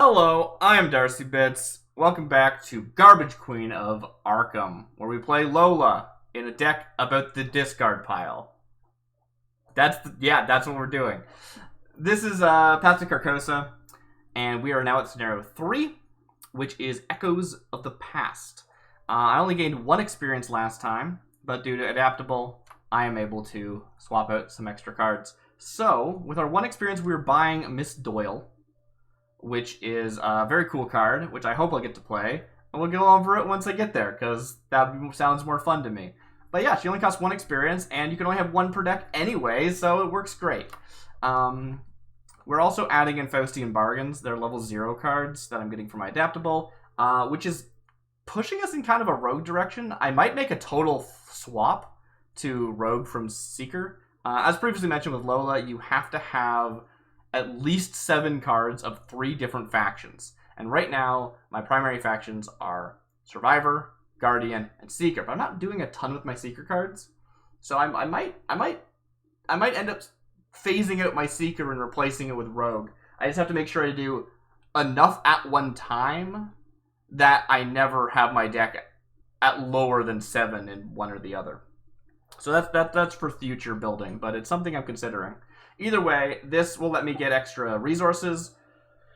Hello, I am Darcy Bits. Welcome back to Garbage Queen of Arkham, where we play Lola in a deck about the discard pile. That's what we're doing. This is Path to Carcosa, and we are now at scenario 3, which is Echoes of the Past. I only gained 1 experience last time, but due to adaptable, I am able to swap out some extra cards. So, with our 1 experience, we were buying Miss Doyle, which is a very cool card, which I hope I'll get to play. And we'll go over it once I get there, because that sounds more fun to me. But yeah, she only costs 1 experience, and you can only have 1 per deck anyway, so it works great. We're also adding in Faustian Bargains. They're level 0 cards that I'm getting for my adaptable, which is pushing us in kind of a rogue direction. I might make a total swap to rogue from Seeker. As previously mentioned with Lola, you have to have at least 7 cards of 3 different factions. And right now, my primary factions are Survivor, Guardian, and Seeker. But I'm not doing a ton with my Seeker cards. So I might end up phasing out my Seeker and replacing it with Rogue. I just have to make sure I do enough at one time that I never have my deck at lower than 7 in one or the other. So that's for future building, but it's something I'm considering. Either way, this will let me get extra resources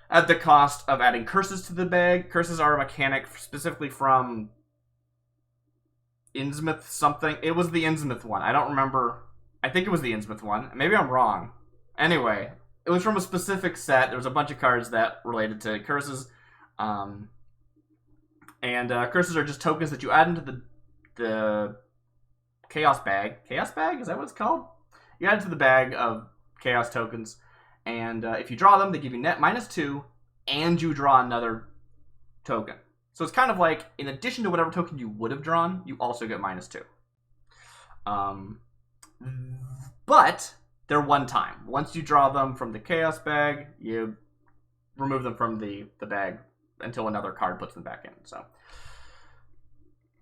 at the cost of adding curses to the bag. Curses are a mechanic specifically from Innsmouth something. It was the Innsmouth one. I don't remember. I think it was the Innsmouth one. Maybe I'm wrong. Anyway, it was from a specific set. There was a bunch of cards that related to curses. Curses are just tokens that you add into the Chaos bag. Chaos bag? Is that what it's called? You add it to the bag of Chaos tokens, and if you draw them, they give you net -2, and you draw another token. So it's kind of like, in addition to whatever token you would have drawn, you also get -2. But they're one time. Once you draw them from the Chaos bag, you remove them from the bag until another card puts them back in. So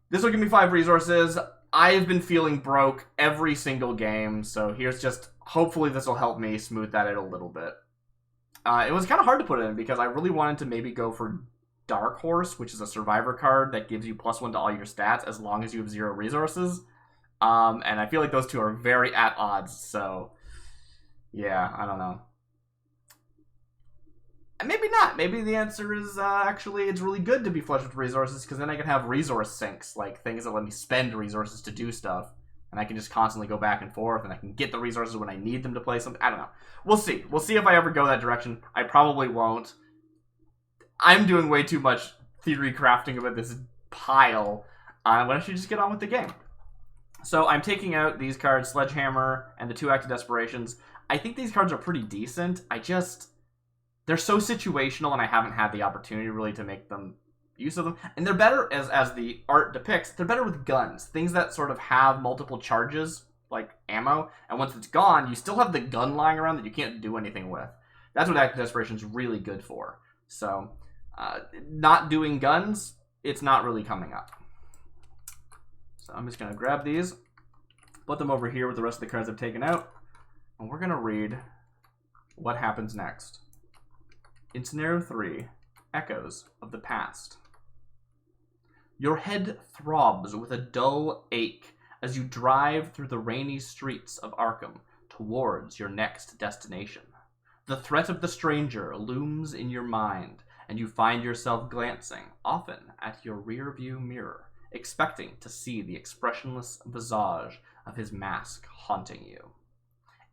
this will give me 5 resources. I've been feeling broke every single game, so here's just, hopefully this will help me smooth that out a little bit. It was kind of hard to put it in, because I really wanted to maybe go for Dark Horse, which is a Survivor card that gives you +1 to all your stats as long as you have 0 resources. And I feel like those two are very at odds, so yeah, I don't know. And maybe not. Maybe the answer is actually it's really good to be flush with resources, because then I can have resource sinks, like things that let me spend resources to do stuff. And I can just constantly go back and forth, and I can get the resources when I need them to play something. I don't know. We'll see. We'll see if I ever go that direction. I probably won't. I'm doing way too much theory crafting about this pile. Why don't you just get on with the game? So I'm taking out these cards, Sledgehammer, and the 2 Active Desperations. I think these cards are pretty decent. They're so situational, and I haven't had the opportunity really to make them use of them. And they're better, as the art depicts, they're better with guns. Things that sort of have multiple charges, like ammo, and once it's gone, you still have the gun lying around that you can't do anything with. That's what Active Desperation is really good for. So, not doing guns, it's not really coming up. So I'm just going to grab these, put them over here with the rest of the cards I've taken out, and we're going to read what happens next. In Scenario 3, Echoes of the Past. Your head throbs with a dull ache as you drive through the rainy streets of Arkham towards your next destination. The threat of the stranger looms in your mind, and you find yourself glancing, often at your rear-view mirror, expecting to see the expressionless visage of his mask haunting you.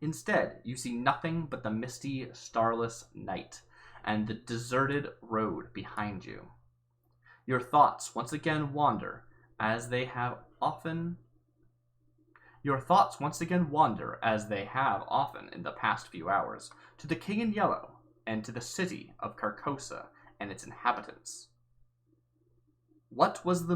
Instead, you see nothing but the misty, starless night and the deserted road behind you. Your thoughts once again wander, as they have often in the past few hours, to the King in Yellow and to the city of Carcosa and its inhabitants. What was the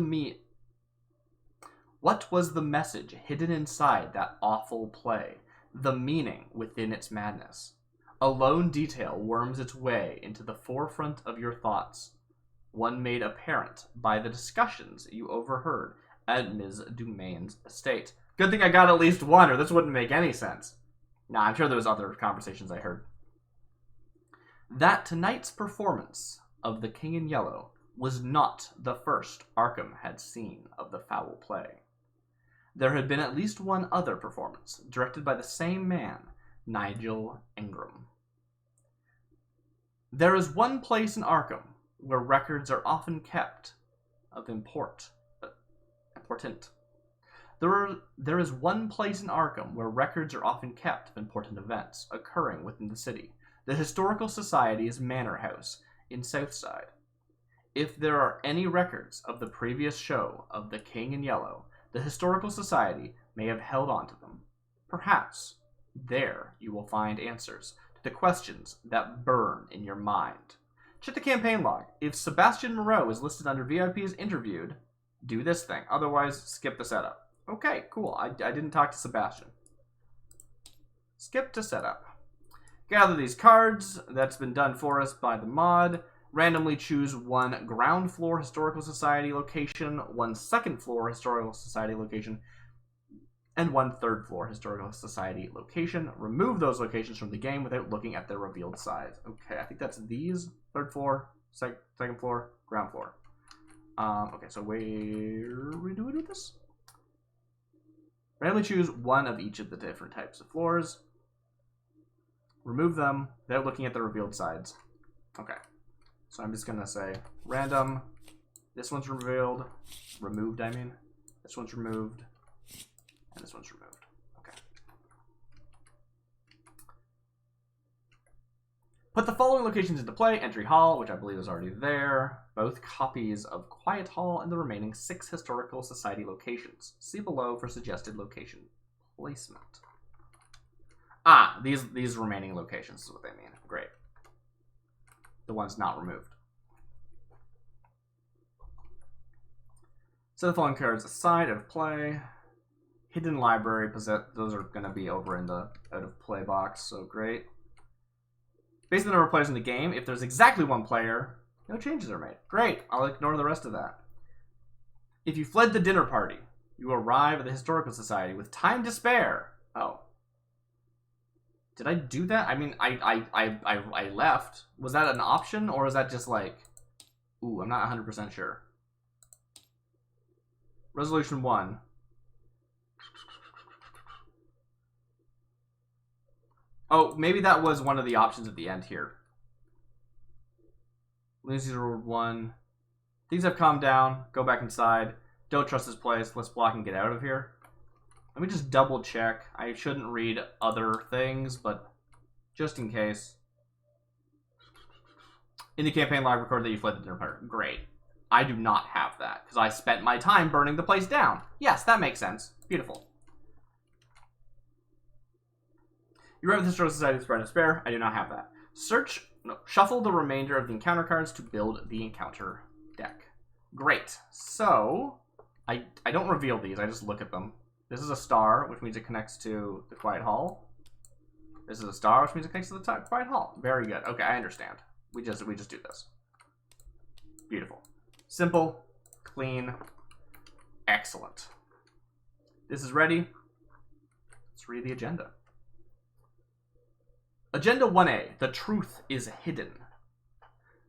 message hidden inside that awful play, the meaning within its madness? A lone detail worms its way into the forefront of your thoughts, one made apparent by the discussions you overheard at Ms. Dumain's estate. Good thing I got at least one, or this wouldn't make any sense. Nah, I'm sure there was other conversations I heard. That tonight's performance of the King in Yellow was not the first Arkham had seen of the foul play. There had been at least one other performance, directed by the same man, Nigel Ingram. There is one place in Arkham where records are often kept of important. There is one place in Arkham where records are often kept of important events occurring within the city. The Historical Society's Manor House in Southside. If there are any records of the previous show of the King in Yellow, the Historical Society may have held on to them. Perhaps there you will find answers to the questions that burn in your mind. Check the campaign log. If Sebastian Moreau is listed under VIPs interviewed, do this thing. Otherwise, skip the setup. Okay, cool. I didn't talk to Sebastian. Skip to setup. Gather these cards. That's been done for us by the mod. Randomly choose one ground floor Historical Society location, one second floor Historical Society location, and one third floor Historical Society location. Remove those locations from the game without looking at their revealed size. Okay, I think that's these. Third floor, second floor, ground floor. Okay, so where do we do this? Randomly choose one of each of the different types of floors. Remove them without looking at the revealed sides. Okay. So I'm just going to say random. This one's revealed. Removed, I mean. This one's removed. And this one's removed. Okay. Put the following locations into play. Entry Hall, which I believe is already there. Both copies of Quiet Hall and the remaining 6 Historical Society locations. See below for suggested location placement. Ah, these remaining locations is what they mean. Great. The ones not removed. Set the following cards aside, out of play. Hidden library, those are going to be over in the out of play box, so great. Based on the number of players in the game, if there's exactly one player, no changes are made. Great, I'll ignore the rest of that. If you fled the dinner party, you arrive at the Historical Society with time to spare. Oh. Did I do that? I mean, I left. Was that an option, or is that just like... Ooh, I'm not 100% sure. Resolution 1. Oh, maybe that was one of the options at the end here. Lucy's Reward 1. Things have calmed down. Go back inside. Don't trust this place. Let's block and get out of here. Let me just double check. I shouldn't read other things, but just in case. In the campaign log, record that you fled the dinner party. Great. I do not have that, because I spent my time burning the place down. Yes, that makes sense. Beautiful. You arrive at the Historical Society with Pride and Spare. I do not have that. Shuffle the remainder of the encounter cards to build the encounter deck. Great. So, I don't reveal these, I just look at them. This is a star, which means it connects to the Quiet Hall. This is a star, which means it connects to the Quiet Hall. Very good. Okay, I understand. We just do this. Beautiful. Simple, clean, excellent. This is ready. Let's read the agenda. Agenda 1A, the truth is hidden.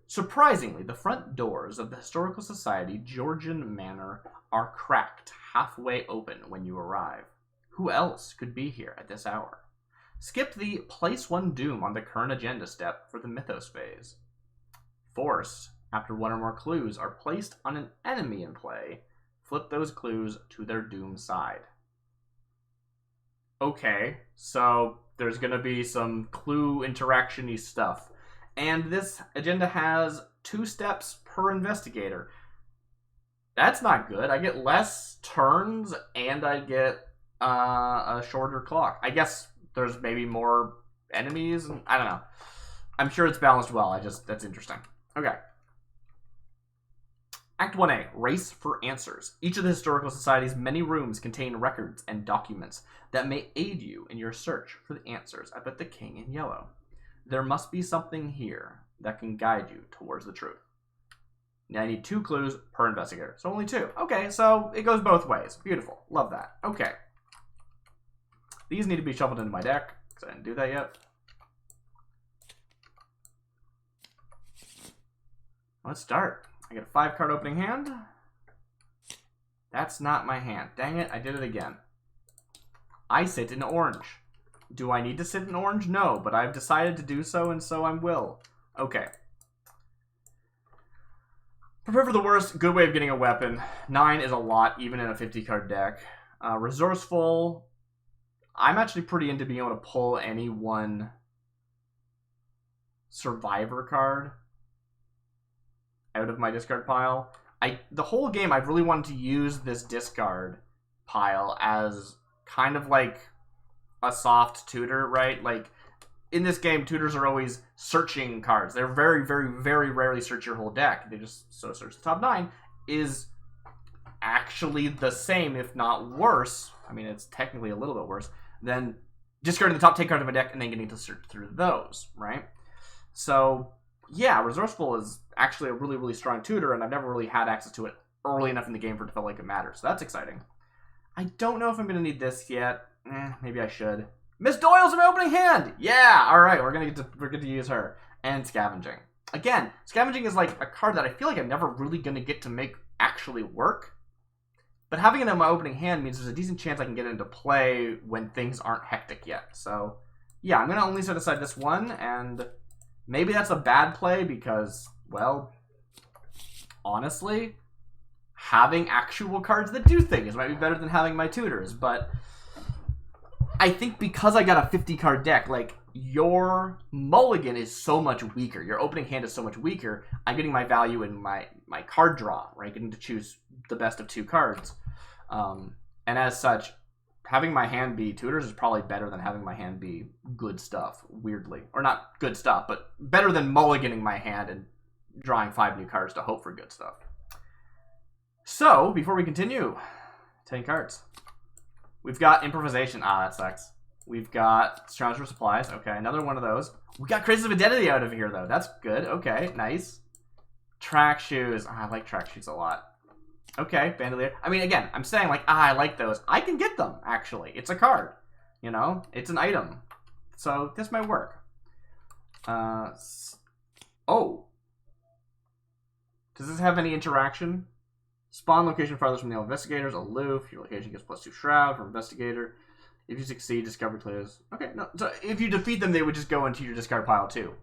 Surprisingly, the front doors of the Historical Society Georgian Manor are cracked halfway open when you arrive. Who else could be here at this hour? Skip the Place 1 Doom on the current agenda step for the Mythos phase. Forced, after one or more clues are placed on an enemy in play, flip those clues to their Doom side. Okay, so there's going to be some clue interaction-y stuff. And this agenda has 2 steps per investigator. That's not good. I get less turns, and I get a shorter clock. I guess there's maybe more enemies. I don't know. I'm sure it's balanced well. That's interesting. Okay. Act 1A, Race for Answers. Each of the Historical Society's many rooms contain records and documents that may aid you in your search for the answers about the King in Yellow. There must be something here that can guide you towards the truth. Now I need 2 clues per investigator, so only 2. Okay, so it goes both ways. Beautiful. Love that. Okay. These need to be shuffled into my deck, because I didn't do that yet. Let's start. I get a 5-card opening hand. That's not my hand. Dang it, I did it again. I sit in orange. Do I need to sit in orange? No, but I've decided to do so, and so I will. Okay. Prepare for the worst. Good way of getting a weapon. 9 is a lot, even in a 50-card deck. Resourceful. I'm actually pretty into being able to pull any one survivor card out of my discard pile. The whole game, I've really wanted to use this discard pile as kind of like a soft tutor, right? Like, in this game, tutors are always searching cards. They're very, very, very rarely search your whole deck. They just search the top 9 is actually the same, if not worse. I mean, it's technically a little bit worse than discarding the top 10 cards of my deck and then getting to search through those, right? So, yeah, Resourceful is actually a really, really strong tutor, and I've never really had access to it early enough in the game for it to feel like it matters. So that's exciting. I don't know if I'm going to need this yet. Maybe I should. Miss Doyle's in my opening hand! Yeah! Alright, we're going to use her. And Scavenging. Again, Scavenging is like a card that I feel like I'm never really going to get to make actually work. But having it in my opening hand means there's a decent chance I can get it into play when things aren't hectic yet. So, yeah, I'm going to only set aside this one, and maybe that's a bad play because, well, honestly, having actual cards that do things might be better than having my tutors. But I think because I got a 50-card deck, like, your mulligan is so much weaker. Your opening hand is so much weaker. I'm getting my value in my card draw, right? Getting to choose the best of 2 cards. And as such, having my hand be tutors is probably better than having my hand be good stuff, weirdly. Or not good stuff, but better than mulliganing my hand and drawing 5 new cards to hope for good stuff. So, before we continue, 10 cards. We've got Improvisation. Ah, that sucks. We've got Scrounge for Supplies. Okay, another one of those. We got Crisis of Identity out of here, though. That's good. Okay, nice. Track Shoes. Ah, I like Track Shoes a lot. Okay, Bandolier. I mean, again, I'm saying, like, I like those. I can get them, actually. It's a card. You know? It's an item. So, this might work. Oh. Does this have any interaction? Spawn location farthest from the investigators. Aloof. Your location gets +2 Shroud for Investigator. If you succeed, discover players. Okay, no. So, if you defeat them, they would just go into your discard pile, too.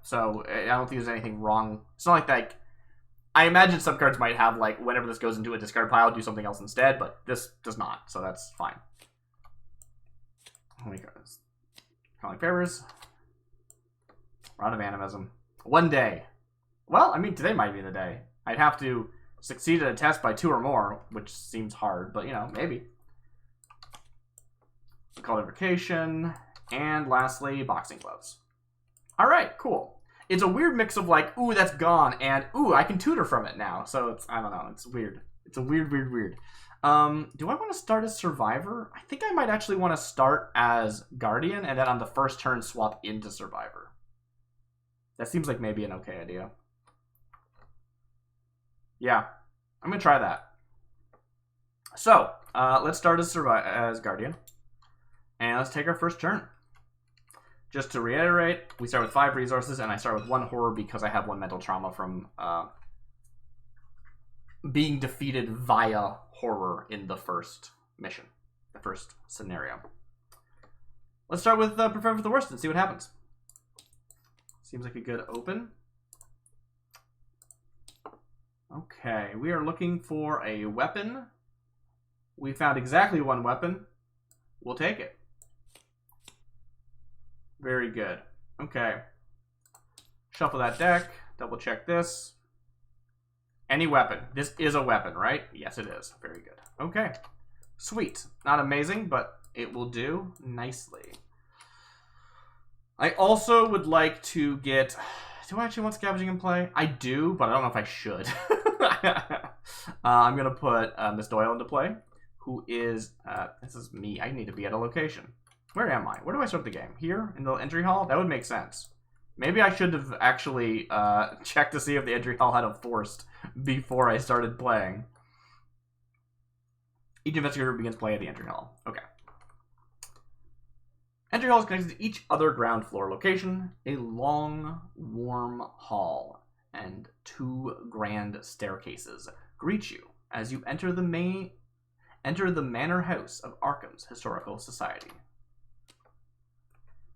So, I don't think there's anything wrong. It's not like I imagine some cards might have, like, whenever this goes into a discard pile, do something else instead, but this does not, so that's fine. How many cards? Calling Favors. Rod of Animism. One day. Well, I mean, today might be the day. I'd have to succeed at a test by 2 or more, which seems hard, but, you know, maybe. Call Invocation. And lastly, Boxing Gloves. Alright, cool. It's a weird mix of like, ooh, that's gone, and ooh, I can tutor from it now. So it's, I don't know, it's weird. It's a weird. Do I want to start as Survivor? I think I might actually want to start as Guardian, and then on the first turn swap into Survivor. That seems like maybe an okay idea. Yeah, I'm gonna try that. So, let's start as Guardian, and let's take our first turn. Just to reiterate, we start with 5 resources, and I start with 1 horror because I have 1 mental trauma from being defeated via horror in the first mission, the first scenario. Let's start with Prepare for the Worst and see what happens. Seems like a good open. Okay, we are looking for a weapon. We found exactly 1 weapon. We'll take it. Very good. Okay. Shuffle that deck. Double check this. Any weapon. This is a weapon, right? Yes, it is. Very good. Okay. Sweet. Not amazing, but it will do nicely. I also would like to get... Do I actually want Scavenging in play? I do, but I don't know if I should. I'm going to put Miss Doyle into play, who is... this is me. I need to be at a location. Where am I? Where do I start the game? Here? In the entry hall? That would make sense. Maybe I should have actually checked to see if the entry hall had a forced before I started playing. Each investigator begins play at the entry hall. Okay. Entry hall is connected to each other ground floor location. A long, warm hall. and 2 grand staircases greet you as you enter the manor house of Arkham's Historical Society.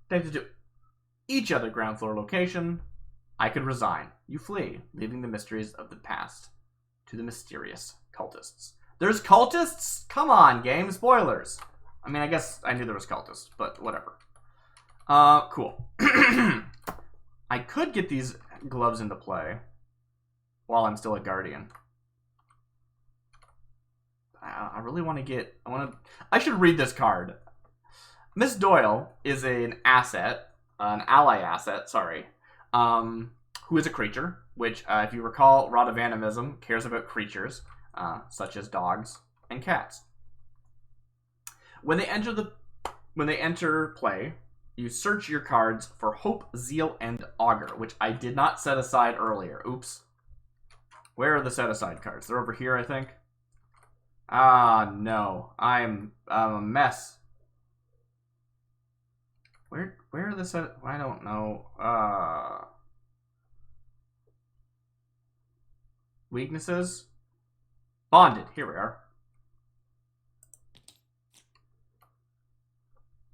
Connected to each other ground floor location, I could resign. You flee, leaving the mysteries of the past to the mysterious cultists. There's cultists? Come on, game. Spoilers. I mean, I guess I knew there was cultists, but whatever. Cool. I could get these gloves into play while I'm still a guardian. I really want to get... I should read this card. Miss Doyle is an asset, an ally asset, sorry, who is a creature, which, if you recall, Rod of Animism cares about creatures, such as dogs and cats. When they enter play, you search your cards for Hope, Zeal, and Augur, which I did not set aside earlier. Oops. Where are the set-aside cards? They're over here, I think. Ah, no. I'm a mess. Where are the set... I don't know. Weaknesses? Bonded. Here we are.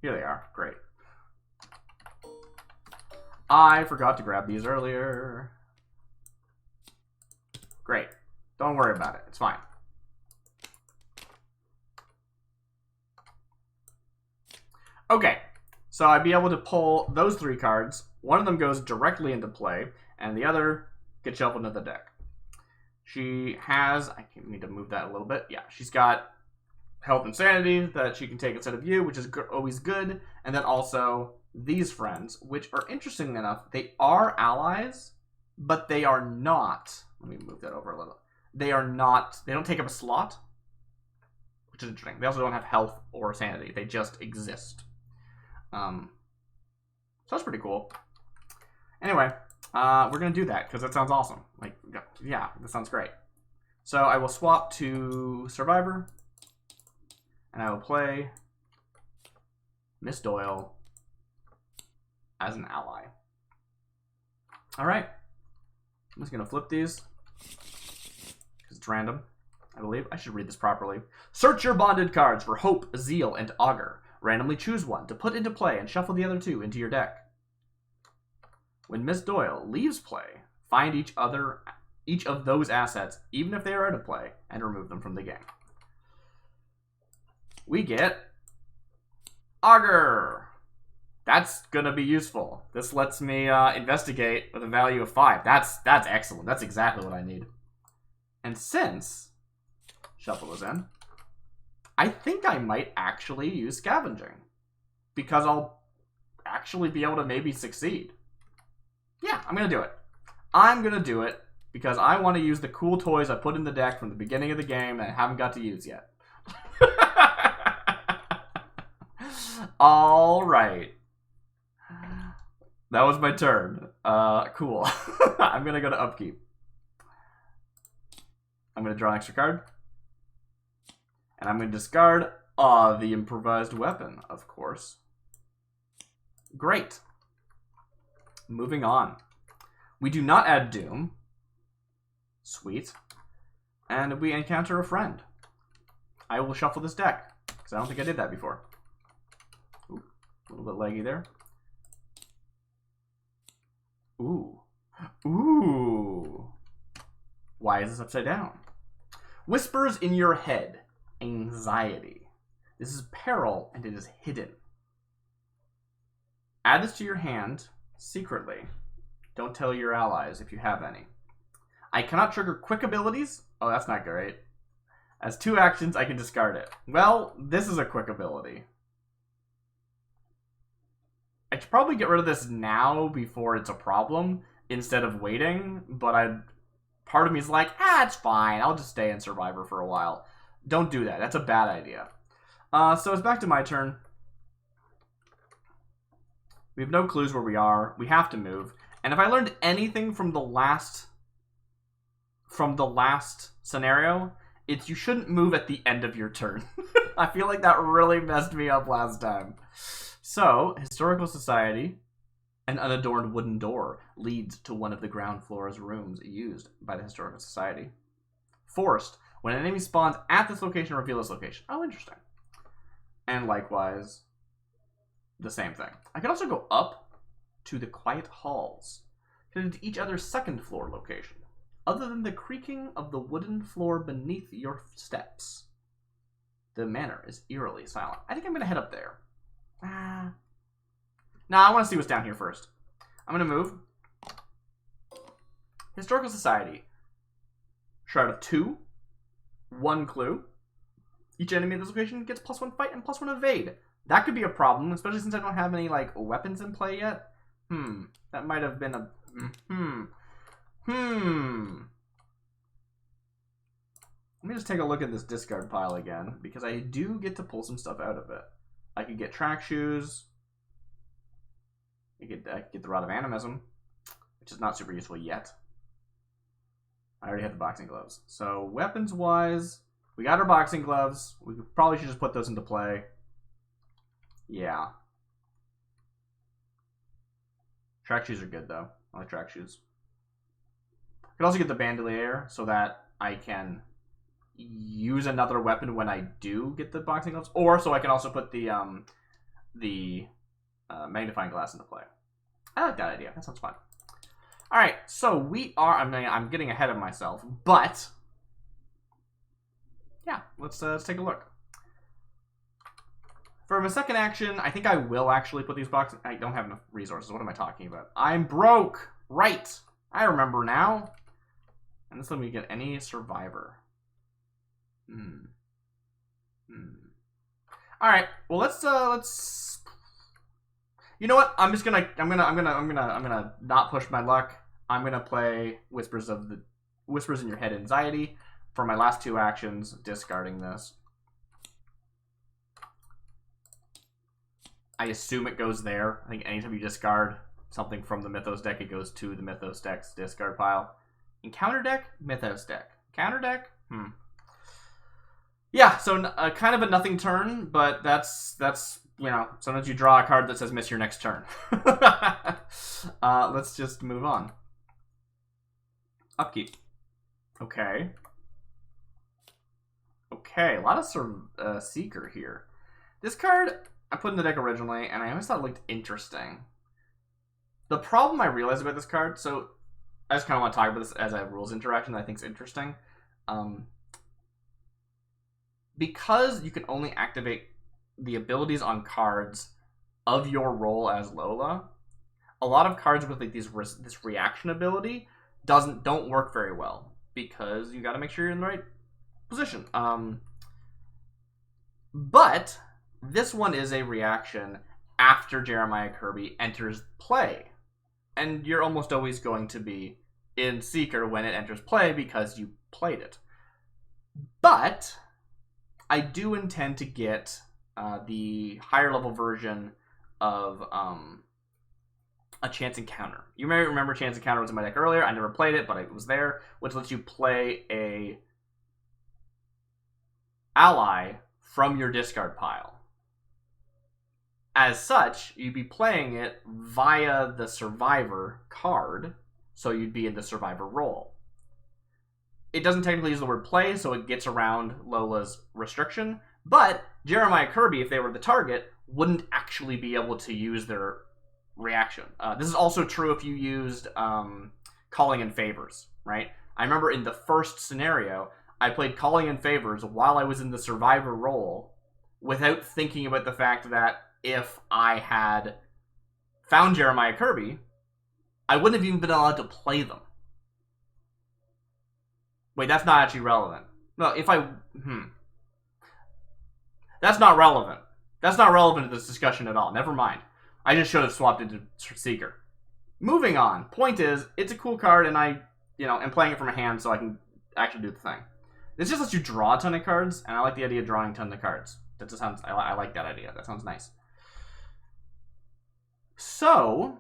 Here they are. Great. I forgot to grab these earlier. Great. Don't worry about it. It's fine. Okay. So I'd be able to pull those 3 cards. One of them goes directly into play, and the other gets shuffled into the deck. She has... I need to move that a little bit. Yeah, she's got health and sanity that she can take instead of you, which is always good. And then also these friends, which are interesting enough. They are allies, but they are not... Let me move that over a little. They are not... They don't take up a slot, which is interesting. They also don't have health or sanity. They just exist. So that's pretty cool. Anyway, we're going to do that because that sounds awesome. Like, yeah, that sounds great. So I will swap to Survivor, and I will play Miss Doyle as an ally. All right. I'm just going to flip these because it's random, I believe. I should read this properly. Search your bonded cards for Hope, Zeal, and Augur. Randomly choose one to put into play and shuffle the other 2 into your deck. When Miss Doyle leaves play, find each of those assets, even if they are out of play, and remove them from the game. We get Augur. That's gonna be useful. This lets me investigate with a value of 5. That's excellent. That's exactly what I need. And since shuffle is in, I think I might actually use scavenging because I'll actually be able to maybe succeed. Yeah, I'm going to do it. I'm going to do it because I want to use the cool toys I put in the deck from the beginning of the game that I haven't got to use yet. All right. That was my turn. Cool. I'm going to go to upkeep. I'm going to draw an extra card. And I'm going to discard the improvised weapon, of course. Great. Moving on. We do not add Doom. Sweet. And we encounter a friend. I will shuffle this deck, because I don't think I did that before. Ooh, a little bit laggy there. Ooh. Ooh. Why is this upside down? Whispers in your head. Anxiety. This is peril, and it is hidden. Add this to your hand secretly. Don't tell your allies if you have any. I cannot trigger quick abilities. Oh, that's not great. As 2 actions, I can discard it. Well, this is a quick ability. I should probably get rid of this now before it's a problem instead of waiting, but part of me is like, it's fine. I'll just stay in Survivor for a while. Don't do that. That's a bad idea. So it's back to my turn. We have no clues where we are. We have to move. And if I learned anything from the last scenario, it's you shouldn't move at the end of your turn. I feel like that really messed me up last time. So, Historical Society. An unadorned wooden door leads to one of the ground floor's rooms used by the Historical Society. Forced. When an enemy spawns at this location, reveal this location. Oh, interesting. And likewise, the same thing. I can also go up to the quiet halls, connected to each other's second floor location. Other than the creaking of the wooden floor beneath your steps, the manor is eerily silent. I think I'm going to head up there. Nah, I want to see what's down here first. I'm going to move. Historical Society. Shroud of 2. 1 clue. Each enemy at this location gets +1 fight and +1 evade. That could be a problem, especially since I don't have any, like, weapons in play yet. That might have been a... Let me just take a look at this discard pile again, because I do get to pull some stuff out of it. I could get track shoes. I could get the Rod of Animism, which is not super useful yet. I already had the boxing gloves. So weapons-wise, we got our boxing gloves. We probably should just put those into play. Yeah. Track shoes are good, though. I like track shoes. I could also get the bandolier so that I can use another weapon when I do get the boxing gloves, or so I can also put the magnifying glass into play. I like that idea. That sounds fun. All right, so we are. I'm getting ahead of myself, but yeah, let's take a look. For my second action, I think I will actually put these boxes. I don't have enough resources. What am I talking about? I'm broke. Right. I remember now. And this let me get any survivor. All right. Well, let's. You know what? I'm gonna not push my luck. I'm gonna play Whispers in Your Head Anxiety for my last 2 actions, discarding this. I assume it goes there. I think anytime you discard something from the Mythos deck, it goes to the Mythos deck's discard pile. Encounter deck, Mythos deck. Counter deck, Yeah, so kind of a nothing turn, but that's you know, sometimes you draw a card that says miss your next turn. Let's just move on. Upkeep. Okay. Okay, a lot of Seeker here. This card I put in the deck originally, and I always thought it looked interesting. The problem I realized about this card, so I just kind of want to talk about this as a rules interaction that I think is interesting. Because you can only activate the abilities on cards of your role as Lola, a lot of cards with like this reaction ability don't work very well, because you got to make sure you're in the right position. But this one is a reaction after Jeremiah Kirby enters play, and you're almost always going to be in Seeker when it enters play because you played it. But I do intend to get the higher level version of a Chance Encounter. You may remember Chance Encounter was in my deck earlier. I never played it, but it was there, which lets you play a ally from your discard pile. As such, you'd be playing it via the Survivor card, so you'd be in the Survivor role. It doesn't technically use the word play, so it gets around Lola's restriction, but Jeremiah Kirby, if they were the target, wouldn't actually be able to use their reaction. This is also true if you used Calling in Favors, right? I remember in the first scenario, I played Calling in Favors while I was in the Survivor role without thinking about the fact that if I had found Jeremiah Kirby, I wouldn't have even been allowed to play them. Wait, that's not actually relevant. No, if I... That's not relevant. That's not relevant to this discussion at all. Never mind. I just should have swapped into Seeker. Moving on. Point is, it's a cool card, and I, am playing it from a hand so I can actually do the thing. This just lets you draw a ton of cards, and I like the idea of drawing a ton of cards. That just sounds... I like that idea. That sounds nice. So...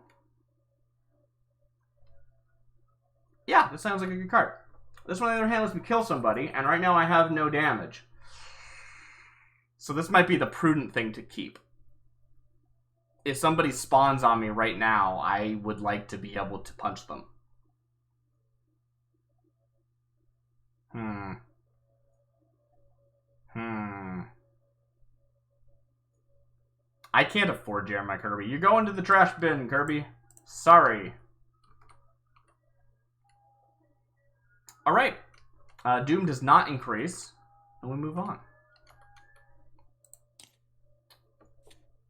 yeah, this sounds like a good card. This one, on the other hand, lets me kill somebody, and right now I have no damage. So this might be the prudent thing to keep. if somebody spawns on me right now, I would like to be able to punch them. I can't afford Jeremiah Kirby. You're going to the trash bin, Kirby. Sorry. Alright. Doom does not increase. And we move on.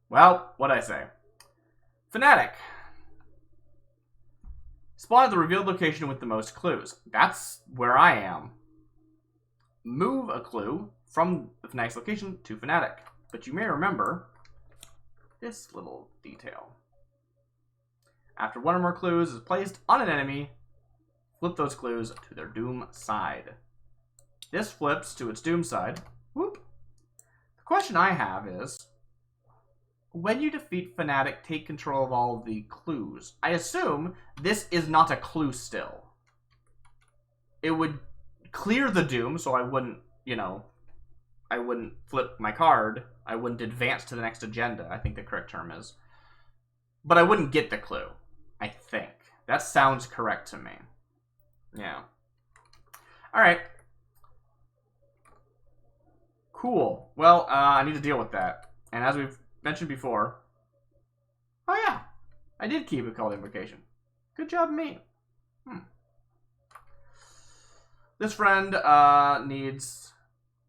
Well, what'd I say? Fanatic. Spawn at the revealed location with the most clues. That's where I am. Move a clue from the Fanatic's location to Fanatic. But you may remember this little detail. After one or more clues is placed on an enemy, flip those clues to their Doom side. This flips to its Doom side. Whoop. The question I have is, when you defeat Fanatic, take control of all of the clues. I assume this is not a clue still. It would clear the Doom, so I wouldn't, you know, I wouldn't flip my card. I wouldn't advance to the next agenda, I think the correct term is. But I wouldn't get the clue, I think. That sounds correct to me. Yeah. Alright. Cool. Well, I need to deal with that. And as we've mentioned before... Oh yeah! I did keep a called invocation. Good job, me. This friend needs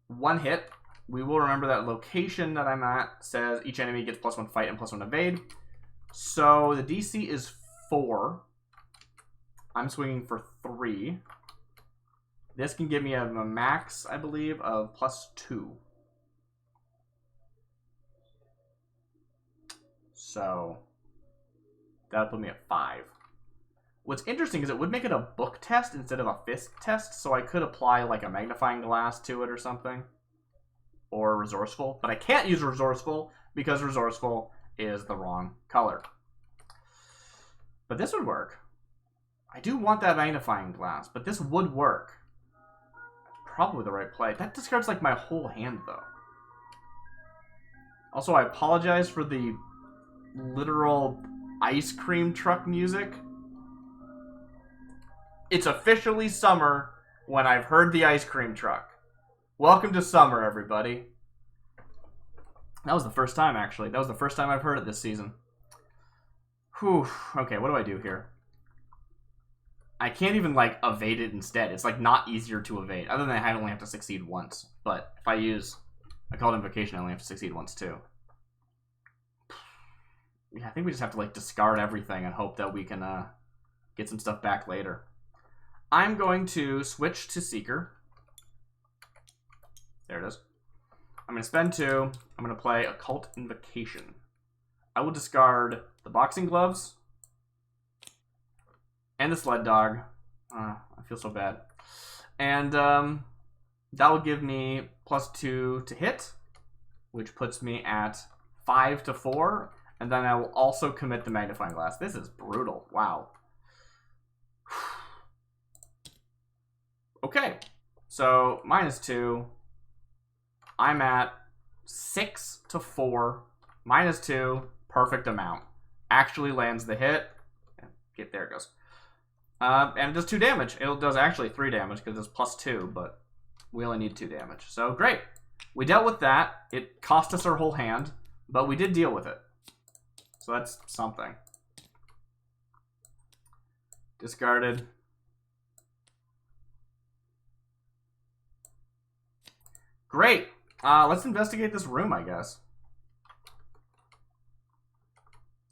one hit. We will remember that location that I'm at says each enemy gets +1 fight and +1 evade. So the DC is 4. I'm swinging for 3. This can give me a max, I believe, of +2. So that'll put me at 5. What's interesting is it would make it a book test instead of a fist test, so I could apply like a magnifying glass to it or something. Or resourceful. But I can't use resourceful because resourceful is the wrong color. But this would work. I do want that magnifying glass, but this would work. Probably the right play. That discards like my whole hand though. Also, I apologize for the literal ice cream truck music. It's officially summer when I've heard the ice cream truck. Welcome to summer, everybody. That was the first time, actually. That was the first time I've heard it this season. Whew. Okay, what do I do here? I can't even, like, evade it instead. It's, like, not easier to evade. Other than I only have to succeed once. But if I use a called invocation, I only have to succeed once, too. Yeah, I think we just have to, like, discard everything and hope that we can get some stuff back later. I'm going to switch to Seeker. There it is. I'm going to spend 2. I'm going to play Occult Invocation. I will discard the boxing gloves and the sled dog. I feel so bad. And that will give me +2 to hit, which puts me at 5 to 4. And then I will also commit the magnifying glass. This is brutal. Wow. Okay. So -2. I'm at 6 to 4. -2. Perfect amount. Actually lands the hit. There it goes. And it does 2 damage. It does actually 3 damage because it's +2, but we only need 2 damage. So great. We dealt with that. It cost us our whole hand, but we did deal with it. So that's something. Discarded. Great. Let's investigate this room, I guess.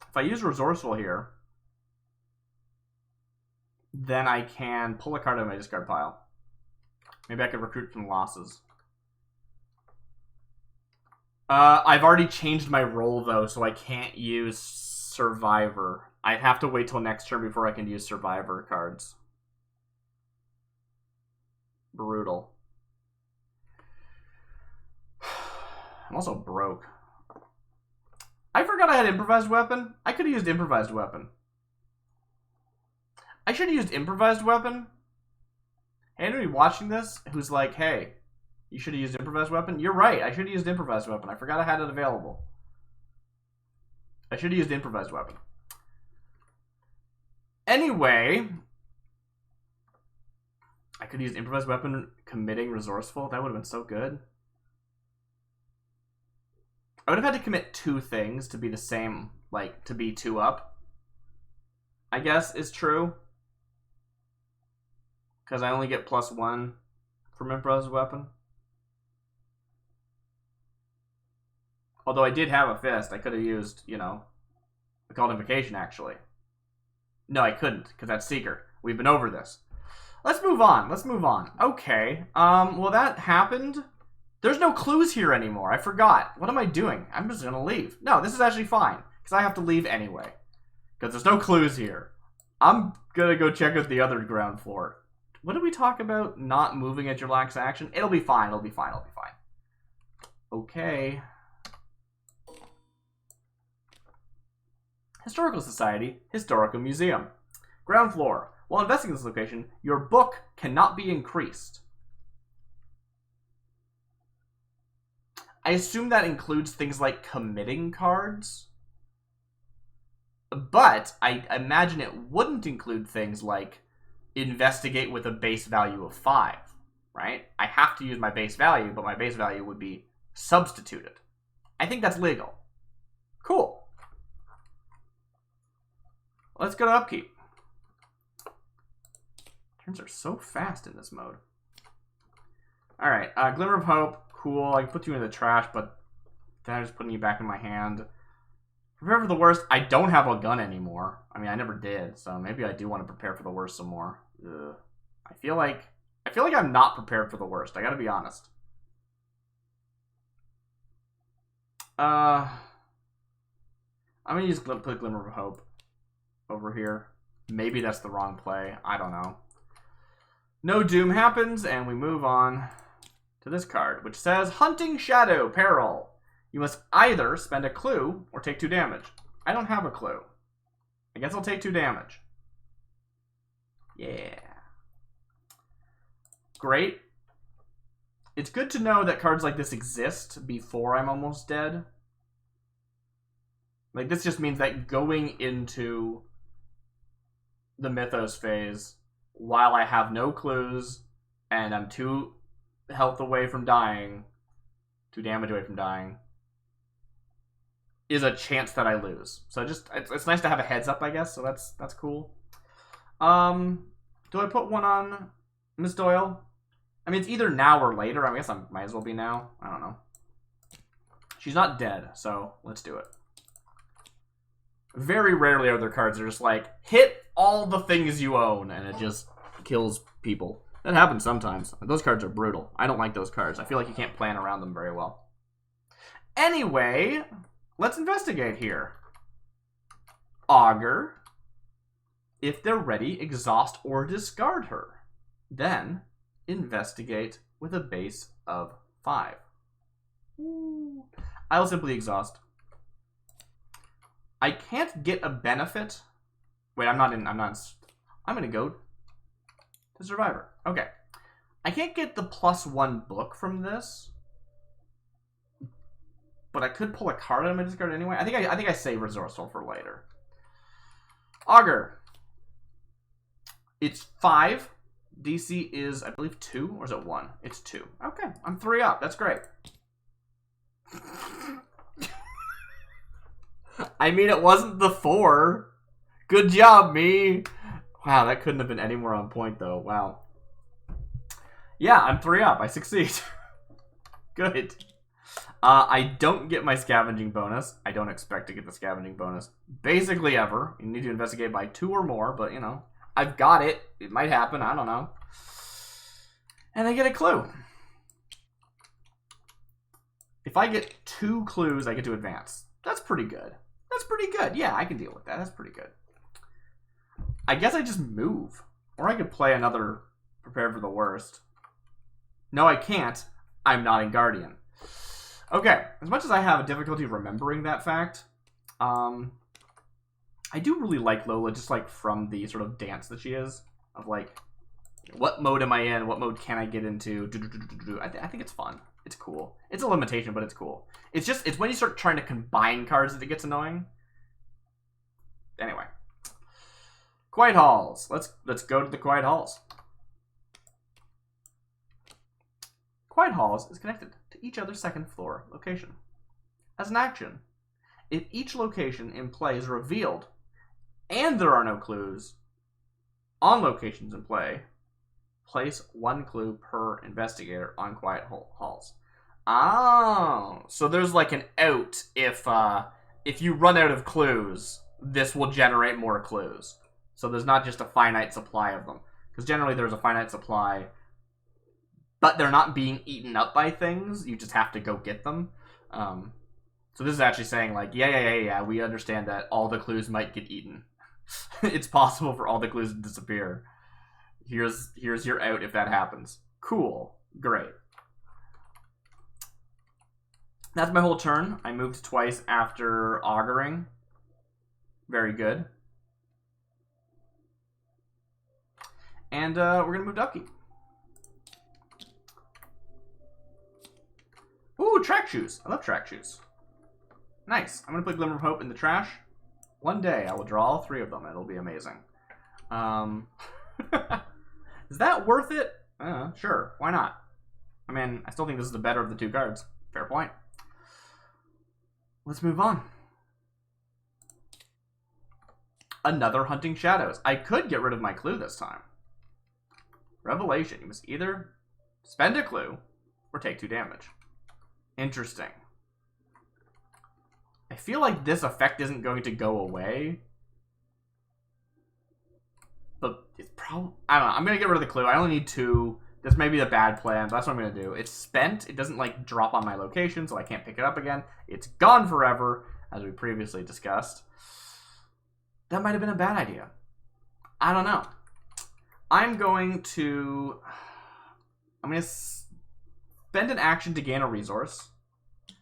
If I use Resourceful here, then I can pull a card out of my discard pile. Maybe I could recruit from losses. I've already changed my role, though, so I can't use Survivor. I'd have to wait till next turn before I can use Survivor cards. Brutal. I'm also broke. I forgot I had Improvised Weapon. I could have used Improvised Weapon. I should have used Improvised Weapon. Anybody watching this who's like, hey, you should have used Improvised Weapon? You're right. I should have used Improvised Weapon. I forgot I had it available. I should have used improvised weapon. Anyway, I could use improvised weapon committing resourceful. That would have been so good. I would have had to commit 2 things to be the same, like, to be 2 up. I guess is true. Because I only get +1 from improvised weapon. Although I did have a fist, I could have used, you know, Occult Invocation, actually. No, I couldn't, because that's Seeker. We've been over this. Let's move on. Let's move on. Okay. Well, that happened. There's no clues here anymore. I forgot. What am I doing? I'm just going to leave. No, this is actually fine, because I have to leave anyway. Because there's no clues here. I'm going to go check out the other ground floor. What did we talk about? Not moving at your last action? It'll be fine. It'll be fine. It'll be fine. Okay. Historical Society, Historical Museum. Ground floor. While investigating this location, your book cannot be increased. I assume that includes things like committing cards. But I imagine it wouldn't include things like investigate with a base value of 5, right? I have to use my base value, but my base value would be substituted. I think that's legal. Cool. Let's go to upkeep. Turns are so fast in this mode. Alright, Glimmer of Hope. Cool. I can put you in the trash, but then I'm just putting you back in my hand. Prepare for the worst. I don't have a gun anymore. I mean, I never did, so maybe I do want to prepare for the worst some more. Ugh. I feel like I'm not prepared for the worst. I gotta be honest. I'm gonna put Glimmer of Hope over here. Maybe that's the wrong play. I don't know. No doom happens, and we move on to this card, which says Hunting Shadow Peril. You must either spend a clue or take 2 damage. I don't have a clue. I guess I'll take 2 damage. Yeah. Great. It's good to know that cards like this exist before I'm almost dead. Like, this just means that going into the Mythos phase, while I have no clues, and I'm 2 health away from dying, 2 damage away from dying, is a chance that I lose. So just it's nice to have a heads up, I guess. So that's cool. Do I put one on Miss Doyle? I mean, it's either now or later. I guess I might as well be now. I don't know. She's not dead, so let's do it. Very rarely are there cards that are just like, hit all the things you own, and it just kills people. That happens sometimes. Those cards are brutal. I don't like those cards. I feel like you can't plan around them very well. Anyway, let's investigate here. Augur. If they're ready, exhaust or discard her. Then, investigate with a base of 5. Ooh. I'll simply exhaust. I can't get a benefit. Wait, I'm gonna go to Survivor. Okay. I can't get the +1 book from this. But I could pull a card out of my discard anyway. I think I save Resourceful for later. Augur. It's 5. DC is, I believe, 2, or is it 1? It's 2. Okay, I'm 3 up. That's great. I mean, it wasn't the 4. Good job, me. Wow, that couldn't have been any more on point, though. Wow. Yeah, I'm 3 up. I succeed. Good. I don't get my scavenging bonus. I don't expect to get the scavenging bonus basically ever. You need to investigate by 2 or more, but, you know, I've got it. It might happen. I don't know. And I get a clue. If I get 2 clues, I get to advance. That's pretty good. That's pretty good. Yeah, I can deal with that. That's pretty good. I guess I just move. Or I could play another Prepare for the Worst. No, I can't. I'm not in Guardian. Okay, as much as I have a difficulty remembering that fact, I do really like Lola, just like from the sort of dance that she is, of like, what mode am I in, what mode can I get into, I think it's fun. It's cool. It's a limitation, but it's cool. It's when you start trying to combine cards that it gets annoying. Anyway. Quiet halls. Let's go to the quiet halls. Quiet halls is connected to each other's second floor location. As an action, if each location in play is revealed and there are no clues on locations in play, place 1 clue per investigator on quiet halls. Oh, so there's like an out if you run out of clues, this will generate more clues. So there's not just a finite supply of them. Because generally there's a finite supply, but they're not being eaten up by things. You just have to go get them. So this is actually saying like, yeah, we understand that all the clues might get eaten. It's possible for all the clues to disappear. Here's your out if that happens. Cool. Great. That's my whole turn. I moved twice after auguring. Very good. And we're going to move to upkeep. Ooh, track shoes. I love track shoes. Nice. I'm going to put Glimmer of Hope in the trash. One day I will draw all 3 of them. It'll be amazing. Is that worth it? Sure. Why not? I mean, I still think this is the better of the 2 cards. Fair point. Let's move on. Another Hunting Shadows. I could get rid of my clue this time. Revelation. You must either spend a clue or take 2 damage. Interesting. I feel like this effect isn't going to go away. But it's probably... I don't know. I'm going to get rid of the clue. I only need 2. This may be a bad plan, but that's what I'm going to do. It's spent. It doesn't, like, drop on my location, so I can't pick it up again. It's gone forever, as we previously discussed. That might have been a bad idea. I don't know. I'm going to spend an action to gain a resource.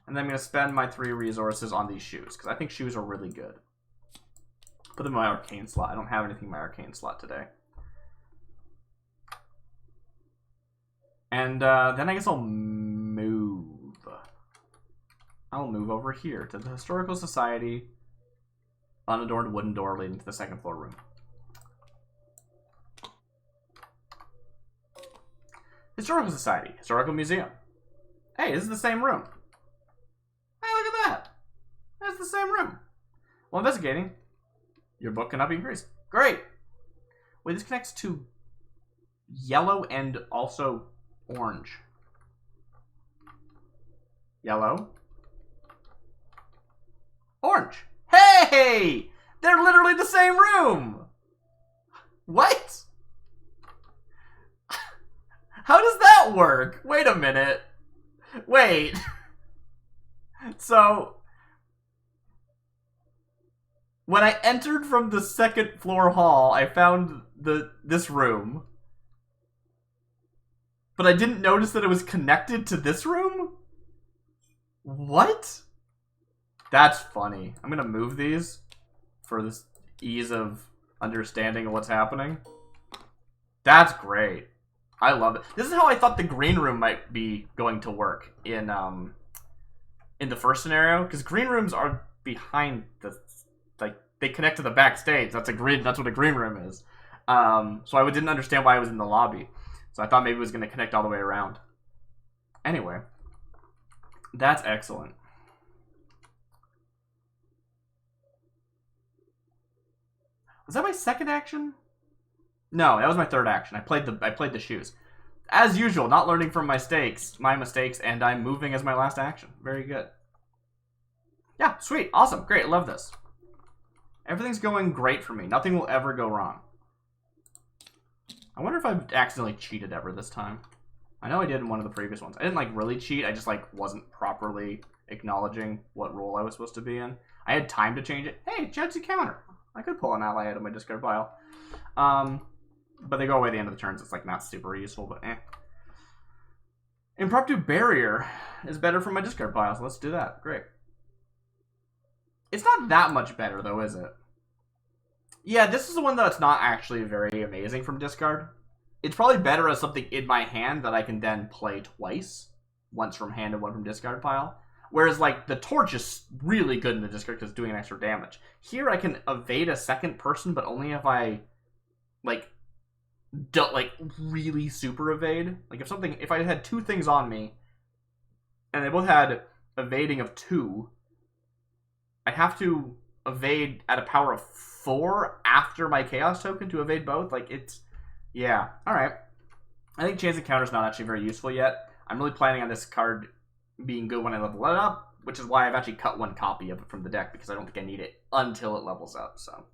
And then I'm going to spend my 3 resources on these shoes, because I think shoes are really good. Put them in my arcane slot. I don't have anything in my arcane slot today. And then I guess I'll move. I'll move over here to the Historical Society. Unadorned wooden door leading to the 2nd floor room. Historical Society. Historical Museum. Hey, this is the same room. Hey, look at that. That's the same room. While investigating, your book cannot be increased. Great. Wait, this connects to yellow and also orange. Yellow. Orange. Hey! They're literally the same room! What? How does that work? Wait a minute. Wait. So, when I entered from the 2nd floor hall, I found this room. But I didn't notice that it was connected to this room? What? That's funny. I'm gonna move these for this ease of understanding of what's happening. That's great. I love it. This is how I thought the green room might be going to work in the first scenario, because green rooms are behind the, like, they connect to the backstage. That's what a green room is. So I didn't understand why I was in the lobby. So I thought maybe it was going to connect all the way around. Anyway, that's excellent. Was that my 2nd action? No, that was my 3rd action. I played the shoes. As usual, not learning from my mistakes, and I'm moving as my last action. Very good. Yeah, sweet, awesome, great, love this. Everything's going great for me. Nothing will ever go wrong. I wonder if I've accidentally cheated ever this time. I know I did in one of the previous ones. I didn't, like, really cheat. I just, like, wasn't properly acknowledging what role I was supposed to be in. I had time to change it. Hey, Jet's counter. I could pull an ally out of my discard pile. But they go away at the end of the turns. It's, like, not super useful, but eh. Impromptu Barrier is better from my discard pile, so let's do that. Great. It's not that much better, though, is it? Yeah, this is the one that's not actually very amazing from discard. It's probably better as something in my hand that I can then play twice. Once from hand and one from discard pile. Whereas, like, the torch is really good in the district because it's doing extra damage. Here, I can evade a second person, but only if I, like, don't, like, really super evade. Like, if I had 2 things on me, and they both had evading of 2, I have to evade at a power of 4 after my chaos token to evade both. Like, it's, yeah, alright. I think Chance Encounter is not actually very useful yet. I'm really planning on this card being good when I level it up, which is why I've actually cut 1 copy of it from the deck, because I don't think I need it until it levels up, so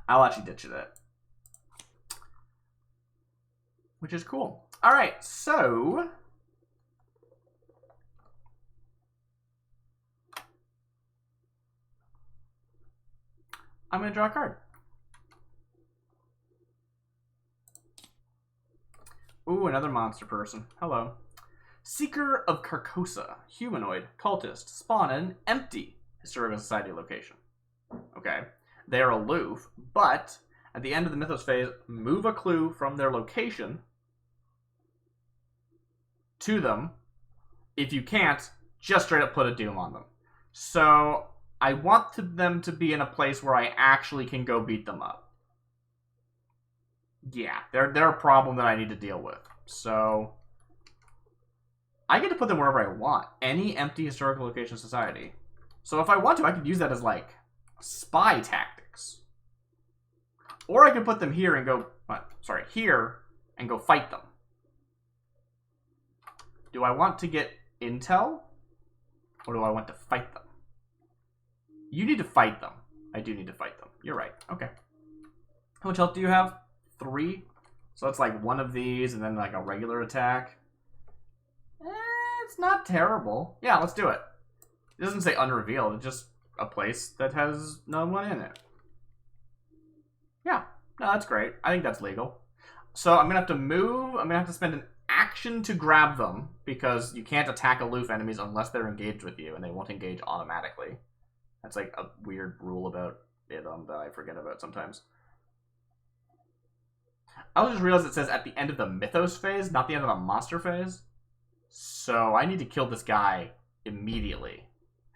I'll actually ditch it. Which is cool. Alright, so I'm going to draw a card. Ooh, another monster person. Hello. Seeker of Carcosa. Humanoid. Cultist. Spawn in empty Historical Society location. Okay. They are aloof, but at the end of the Mythos phase, move a clue from their location to them. If you can't, just straight up put a doom on them. So I want them to be in a place where I actually can go beat them up. Yeah, they're a problem that I need to deal with. So I get to put them wherever I want. Any empty historical location society. So if I want to, I could use that as, like, spy tactics. Or I could put them here and go, here and go fight them. Do I want to get intel? Or do I want to fight them? You need to fight them. I do need to fight them. You're right. Okay. How much health do you have? 3? So that's like 1 of these and then like a regular attack. It's not terrible. Yeah, let's do it. It doesn't say unrevealed. It's just a place that has no one in it. Yeah. No, that's great. I think that's legal. So I'm going to have to move. I'm going to have to spend an action to grab them because you can't attack aloof enemies unless they're engaged with you and they won't engage automatically. That's like a weird rule about it that I forget about sometimes. I just realized it says at the end of the Mythos phase, not the end of the monster phase. So I need to kill this guy immediately.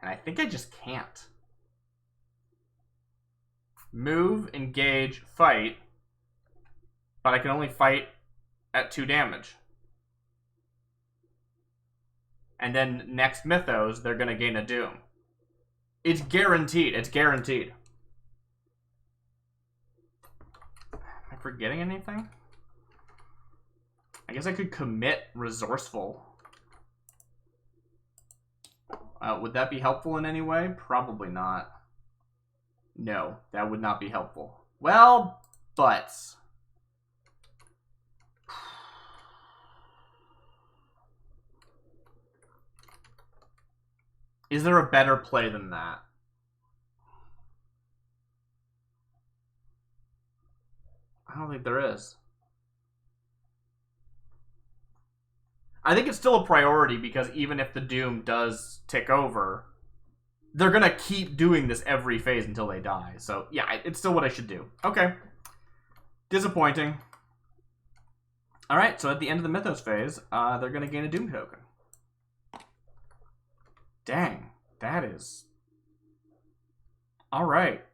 And I think I just can't. Move, engage, fight. But I can only fight at 2 damage. And then next Mythos, they're going to gain a Doom. It's guaranteed. It's guaranteed. Am I forgetting anything? I guess I could commit Resourceful. Would that be helpful in any way? Probably not. No, that would not be helpful. Well, but... Is there a better play than that? I don't think there is. I think it's still a priority because even if the Doom does tick over, they're going to keep doing this every phase until they die. So, yeah, it's still what I should do. Okay. Disappointing. Alright, so at the end of the Mythos phase, they're going to gain a Doom token. Dang, that is... Alright.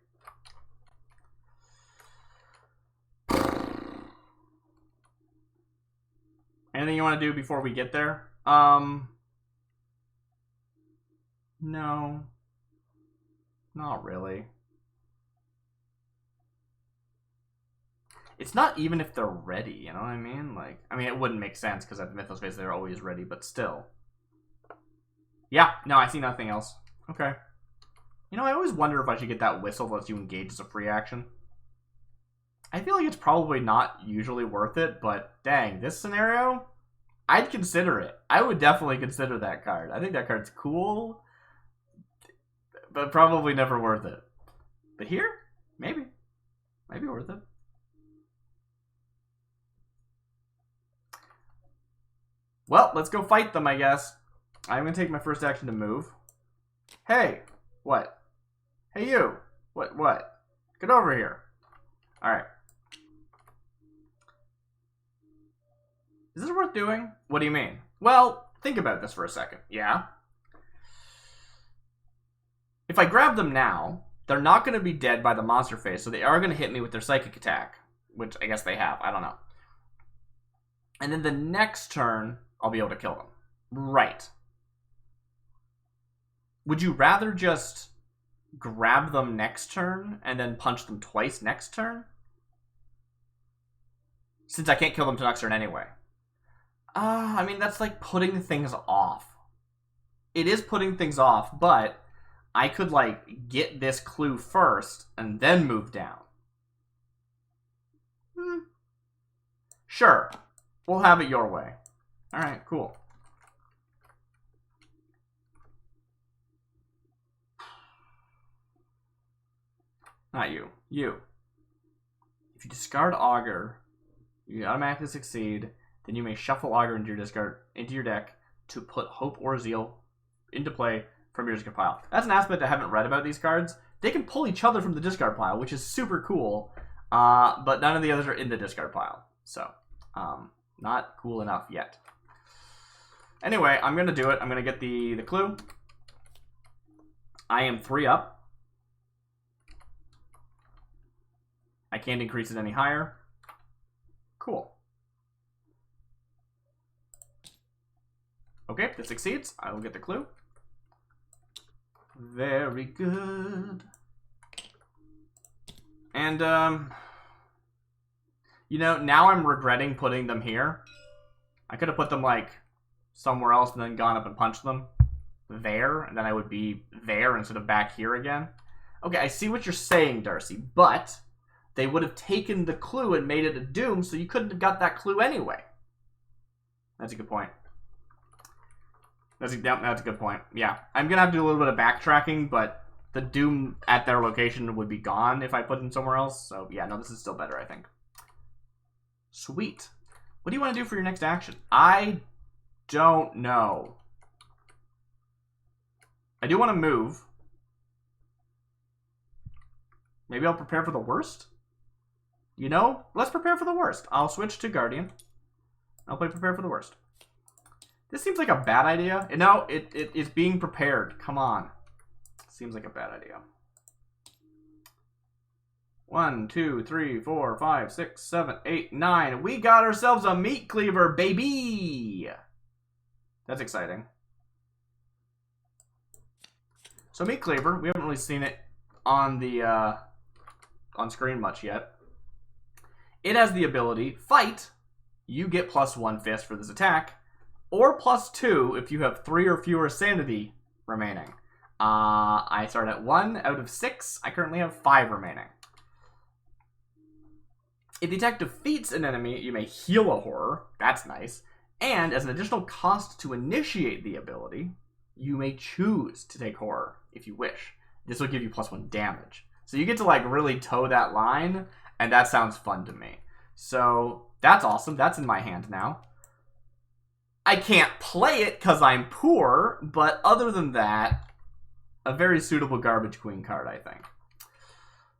Anything you want to do before we get there? No. Not really. It's not even if they're ready, you know what I mean? Like, I mean, it wouldn't make sense because at the Mythos phase they're always ready, but still. Yeah, no, I see nothing else. Okay. You know, I always wonder if I should get that whistle that lets you engage as a free action. I feel like it's probably not usually worth it, but dang, this scenario, I'd consider it. I would definitely consider that card. I think that card's cool, but probably never worth it. But here, maybe. Maybe worth it. Well, let's go fight them, I guess. I'm going to take my first action to move. Hey! What? Hey, you! What? Get over here. Alright. Is this worth doing? What do you mean? Well, think about this for a second. Yeah? If I grab them now, they're not going to be dead by the monster phase, so they are going to hit me with their psychic attack, which I guess they have. I don't know. And then the next turn, I'll be able to kill them. Right. Would you rather just grab them next turn and then punch them twice next turn? Since I can't kill them till next turn anyway. I mean, that's like putting things off. It is putting things off, but I could, like, get this clue first and then move down. Sure. We'll have it your way. Alright, cool. Not you. You. If you discard Augur, you automatically succeed. Then you may shuffle Augur into your deck to put Hope or Zeal into play from your discard pile. That's an aspect I haven't read about these cards. They can pull each other from the discard pile, which is super cool. But none of the others are in the discard pile. So, not cool enough yet. Anyway, I'm going to do it. I'm going to get the clue. I am 3 up. I can't increase it any higher. Cool. Okay, this succeeds. I will get the clue. Very good. And, you know, now I'm regretting putting them here. I could have put them, like, somewhere else and then gone up and punched them there, and then I would be there instead of back here again. Okay, I see what you're saying, Darcy, but they would have taken the clue and made it a doom, so you couldn't have got that clue anyway. That's a good point. That's a good point. Yeah, I'm going to have to do a little bit of backtracking, but the doom at their location would be gone if I put them somewhere else. So, yeah, no, this is still better, I think. Sweet. What do you want to do for your next action? I don't know. I do want to move. Maybe I'll prepare for the worst? You know, let's prepare for the worst. I'll switch to Guardian. I'll play Prepare for the Worst. This seems like a bad idea. No, it's being prepared. Come on. Seems like a bad idea. 1, 2, 3, 4, 5, 6, 7, 8, 9. We got ourselves a meat cleaver, baby! That's exciting. So meat cleaver, we haven't really seen it on the on screen much yet. It has the ability, fight. You get +1 fist for this attack, or +2 if you have 3 or fewer sanity remaining. I start at 1 out of 6. I currently have 5 remaining. If the attack defeats an enemy, you may heal a horror. That's nice. And as an additional cost to initiate the ability, you may choose to take horror if you wish. This will give you +1 damage. So you get to, like, really toe that line, and that sounds fun to me. So that's awesome. That's in my hand now. I can't play it because I'm poor, but other than that, a very suitable Garbage Queen card, I think.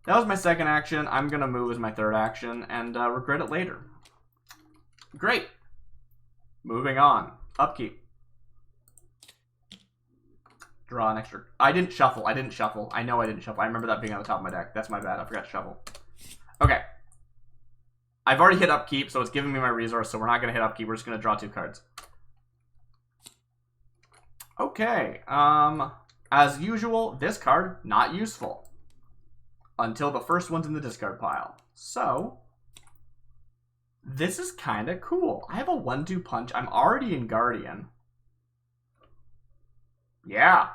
That was my second action. I'm going to move as my third action and regret it later. Great. Moving on. Upkeep. Draw an extra. I didn't shuffle. I know I didn't shuffle. I remember that being on the top of my deck. That's my bad. I forgot to shuffle. Okay. I've already hit upkeep, so it's giving me my resource, so we're not going to hit upkeep. We're just going to draw 2 cards. Okay. As usual, this card, not useful. Until the first one's in the discard pile. So, this is kind of cool. I have a 1-2 punch. I'm already in Guardian. Yeah.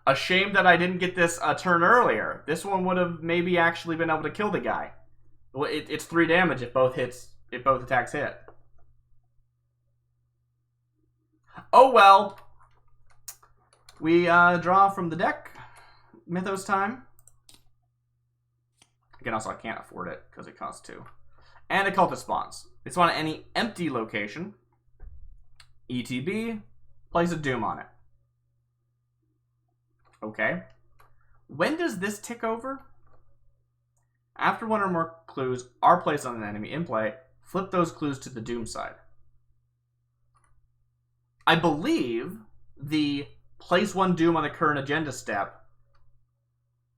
A shame that I didn't get this a turn earlier. This one would have maybe actually been able to kill the guy. Well, it's 3 damage if both attacks hit. Oh well. We draw from the deck. Mythos time. Again, also I can't afford it because it costs 2. And Occultist spawns. They spawn at any empty location. ETB. Place a Doom on it. Okay. When does this tick over? After 1 or more clues are placed on an enemy in play, flip those clues to the Doom side. I believe the place 1 Doom on the current agenda step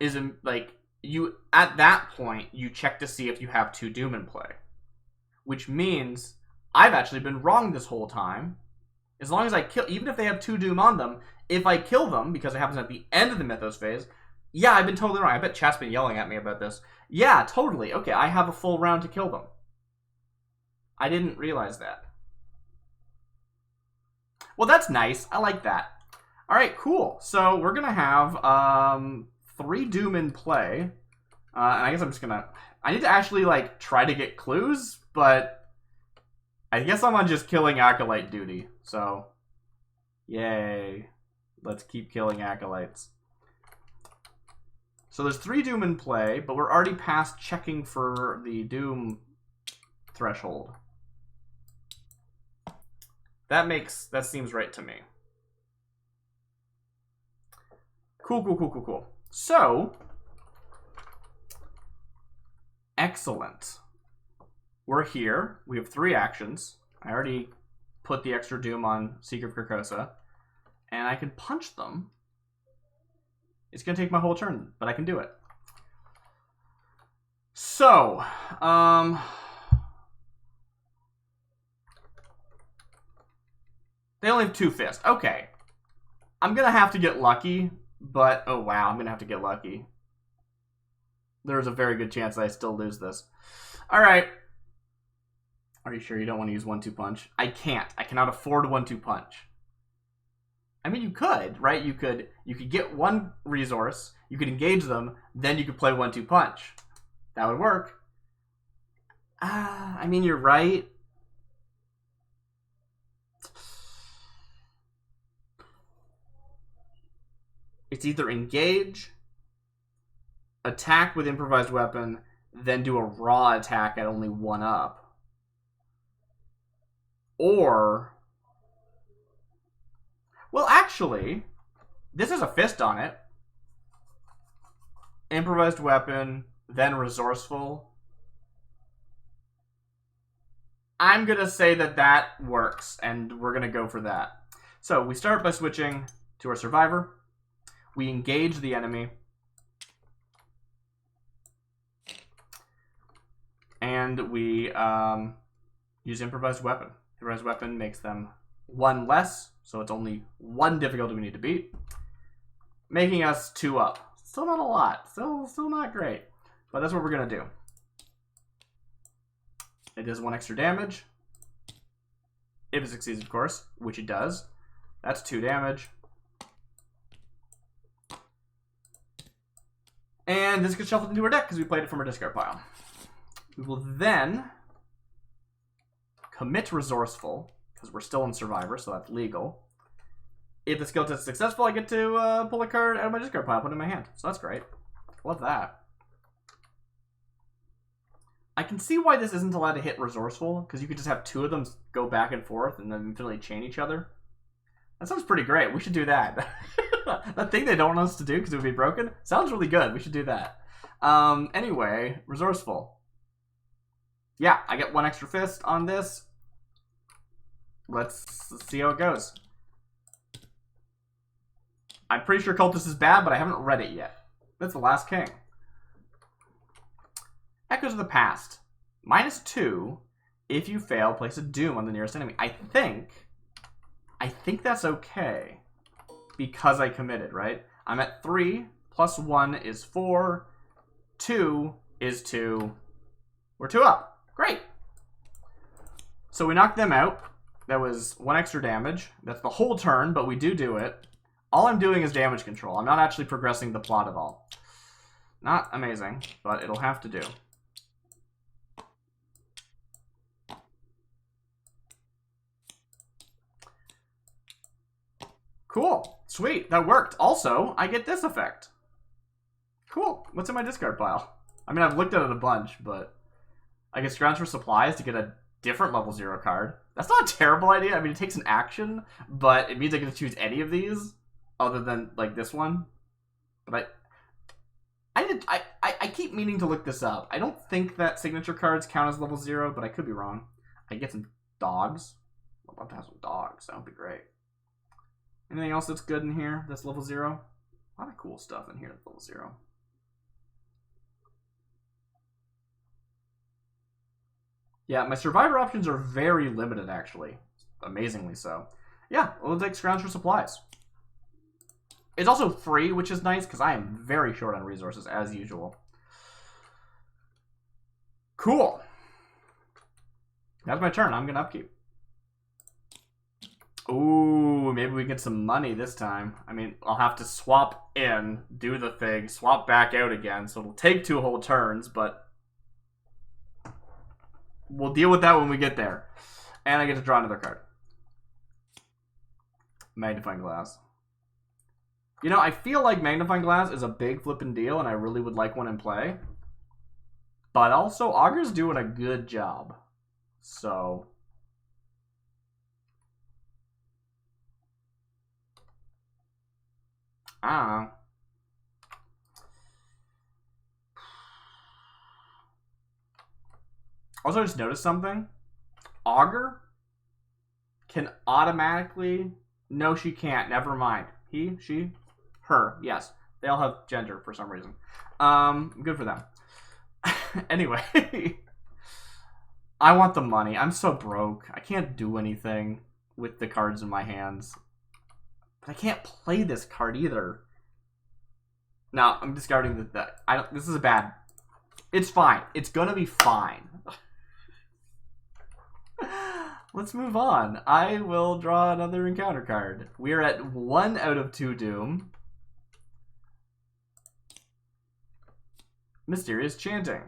is like you at that point you check to see if you have 2 Doom in play, which means I've actually been wrong this whole time. As long as I kill, even if they have 2 Doom on them, if I kill them because it happens at the end of the Mythos phase, yeah, I've been totally wrong. I bet chat's been yelling at me about this. Yeah, totally. Okay, I have a full round to kill them. I didn't realize that. Well, that's nice. I like that. All right, cool. So we're gonna have 3 Doom in play, and I guess I'm just gonna. I need to actually like try to get clues, but I guess I'm on just killing Acolyte duty. So, yay! Let's keep killing Acolytes. So there's 3 Doom in play, but we're already past checking for the Doom threshold. That seems right to me. Cool. So, excellent. We're here. We have 3 actions. I already put the extra Doom on Secret of Carcosa, and I can punch them. It's going to take my whole turn, but I can do it. So, they only have 2 fists. Okay. I'm going to have to get lucky, but oh wow, I'm going to have to get lucky. There's a very good chance that I still lose this. All right. Are you sure you don't want to use 1-2 punch? I can't. I cannot afford 1-2 punch. I mean, you could, right? You could get 1 resource, you could engage them, then you could play 1-2 punch. That would work. I mean, you're right. It's either engage, attack with improvised weapon, then do a raw attack at only 1 up. Or, well, actually, this is a fist on it. Improvised weapon, then resourceful. I'm going to say that that works, and we're going to go for that. So we start by switching to our survivor. We engage the enemy. And we use improvised weapon. Improvised weapon makes them 1 less, so it's only 1 difficulty we need to beat, making us 2 up. Still not a lot. Still not great. But that's what we're going to do. It does 1 extra damage. If it succeeds, of course, which it does. That's 2 damage. And this gets shuffled into our deck because we played it from our discard pile. We will then commit resourceful, because we're still in survivor, so that's legal. If the skill test is successful, I get to pull a card out of my discard pile, put it in my hand. So that's great. Love that. I can see why this isn't allowed to hit resourceful, because you could just have 2 of them go back and forth and then infinitely chain each other. That sounds pretty great. We should do that. That thing they don't want us to do because it would be broken sounds really good. We should do that. Anyway, resourceful. Yeah, I get 1 extra fist on this. Let's see how it goes. I'm pretty sure Cultist is bad, but I haven't read it yet. That's the Last King. Echoes of the Past. -2. If you fail, place a Doom on the nearest enemy. I think that's okay. Because I committed, right? I'm at 3. Plus 1 is 4. 2 is 2. We're 2 up. Great. So we knocked them out. That was 1 extra damage. That's the whole turn, but we do it. All I'm doing is damage control. I'm not actually progressing the plot at all. Not amazing, but it'll have to do. Cool. Sweet. That worked. Also, I get this effect. Cool. What's in my discard pile? I mean, I've looked at it a bunch, but I get scrounge for supplies to get a different level 0 card. That's not a terrible idea. I mean, it takes an action, but it means I get to choose any of these other than, like, this one. But I keep meaning to look this up. I don't think that signature cards count as level 0, but I could be wrong. I get some dogs. I'd love to have some dogs. That would be great. Anything else that's good in here that's level 0? A lot of cool stuff in here that's level 0. Yeah, my survivor options are very limited, actually. Amazingly so. Yeah, we'll take scrounge for supplies. It's also free, which is nice, because I am very short on resources, as usual. Cool. That's my turn. I'm going to upkeep. Ooh, maybe we get some money this time. I mean, I'll have to swap in, do the thing, swap back out again, so it'll take 2 whole turns, but we'll deal with that when we get there. And I get to draw another card. Magnifying Glass. You know, I feel like Magnifying Glass is a big flippin' deal, and I really would like one in play. But also, Augur's doing a good job. So... I don't know. Also, I just noticed something. Augur can automatically... No, she can't. Never mind. He, she, her. Yes. They all have gender for some reason. Good for them. Anyway. I want the money. I'm so broke. I can't do anything with the cards in my hands. But I can't play this card either. No, I'm discarding that. I don't. This is a bad... It's fine. It's gonna be fine. Let's move on. I will draw another encounter card. We are at 1 out of 2 Doom. Mysterious Chanting.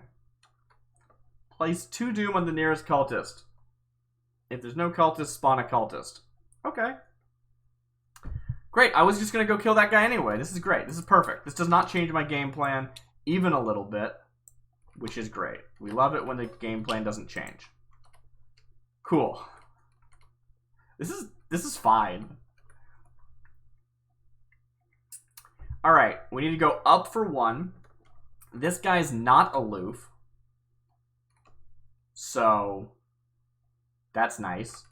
Place 2 Doom on the nearest cultist. If there's no cultist, spawn a cultist. Okay. Great. I was just going to go kill that guy anyway. This is great. This is perfect. This does not change my game plan even a little bit, which is great. We love it when the game plan doesn't change. Cool. This is fine. All right, we need to go up for 1. This guy's not aloof, so that's nice.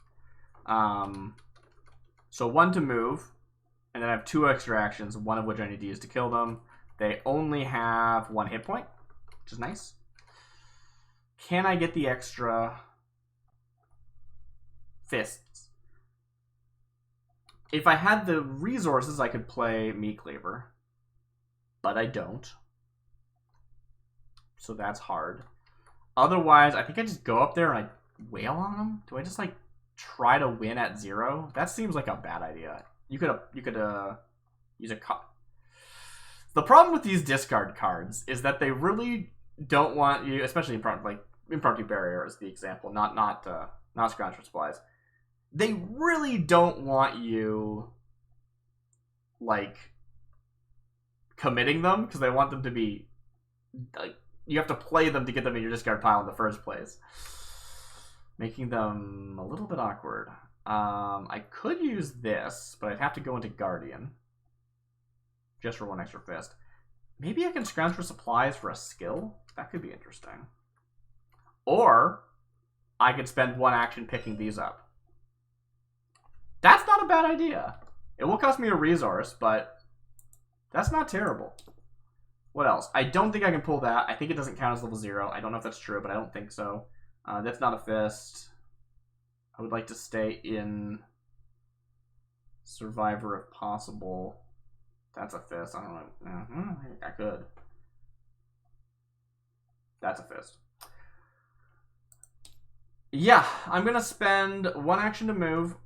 So 1 to move, and then I have 2 extra actions, one of which I need to use to kill them. They only have 1 hit point, which is nice. Can I get the extra fists? If I had the resources, I could play Meat Cleaver. But I don't. So that's hard. Otherwise, I think I just go up there and I wail on them. Do I just, like, try to win at 0? That seems like a bad idea. You could use a card. The problem with these discard cards is that they really don't want you, especially Impromptu Barrier is the example, not Scrounge for Supplies. They really don't want you, like, committing them, because they want them to be, like, you have to play them to get them in your discard pile in the first place. Making them a little bit awkward. I could use this, but I'd have to go into Guardian. Just for 1 extra fist. Maybe I can scrounge for supplies for a skill? That could be interesting. Or, I could spend 1 action picking these up. That's not a bad idea. It will cost me a resource, but that's not terrible. What else? I don't think I can pull that. I think it doesn't count as level 0. I don't know if that's true, but I don't think so. That's not a fist. I would like to stay in Survivor if possible. That's a fist. I don't know. I could. That's a fist. Yeah, I'm going to spend 1 action to move.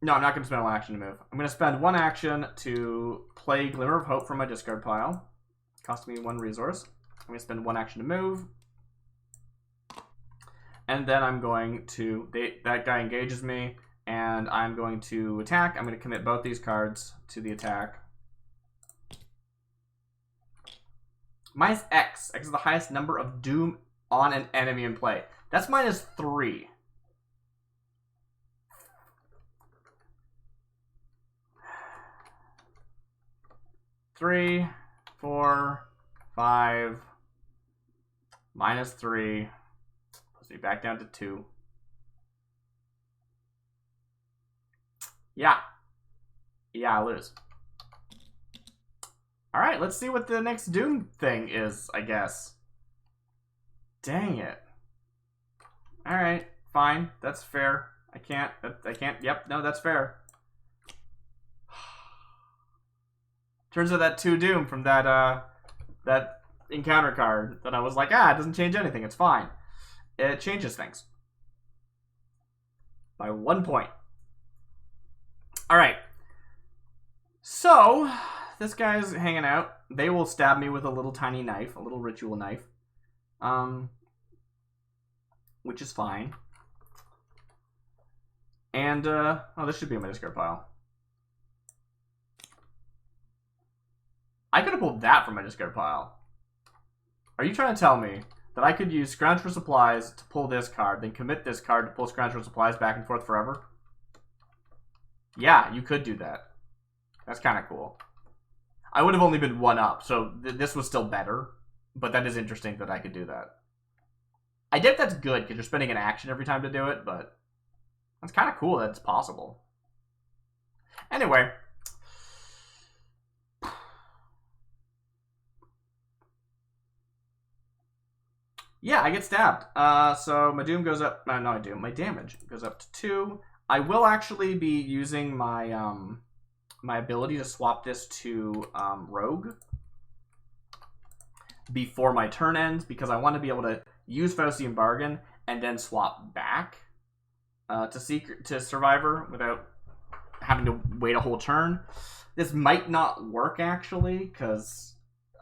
No, I'm not going to spend 1 action to move. I'm going to spend 1 action to play Glimmer of Hope from my discard pile. Cost me 1 resource. I'm going to spend 1 action to move. And then I'm going to... that guy engages me, and I'm going to attack. I'm going to commit both these cards to the attack. Minus X. X is the highest number of Doom on an enemy in play. That's minus 3. Three, 4, 5, minus 3, puts me back down to 2. Yeah. Yeah, I lose. Alright, let's see what the next Doom thing is, I guess. Dang it. Alright, fine. That's fair. I can't. Yep, no, that's fair. Turns out that 2 Doom from that encounter card that I was like, it doesn't change anything. It's fine. It changes things. By 1 point. Alright. So, this guy's hanging out. They will stab me with a little tiny knife, a little ritual knife. Which is fine. And, this should be in my discard pile. I could have pulled that from my discard pile. Are you trying to tell me that I could use Scrounge for Supplies to pull this card, then commit this card to pull Scrounge for Supplies back and forth forever? Yeah, you could do that. That's kind of cool. I would have only been 1 up, so this was still better. But that is interesting that I could do that. I doubt that's good, because you're spending an action every time to do it, but that's kind of cool that it's possible. Anyway. Yeah, I get stabbed. So my doom goes up. No, I do. My damage goes up to 2. I will actually be using my my ability to swap this to Rogue before my turn ends, because I want to be able to use Faustian Bargain and then swap back to Survivor without having to wait a whole turn. This might not work actually, because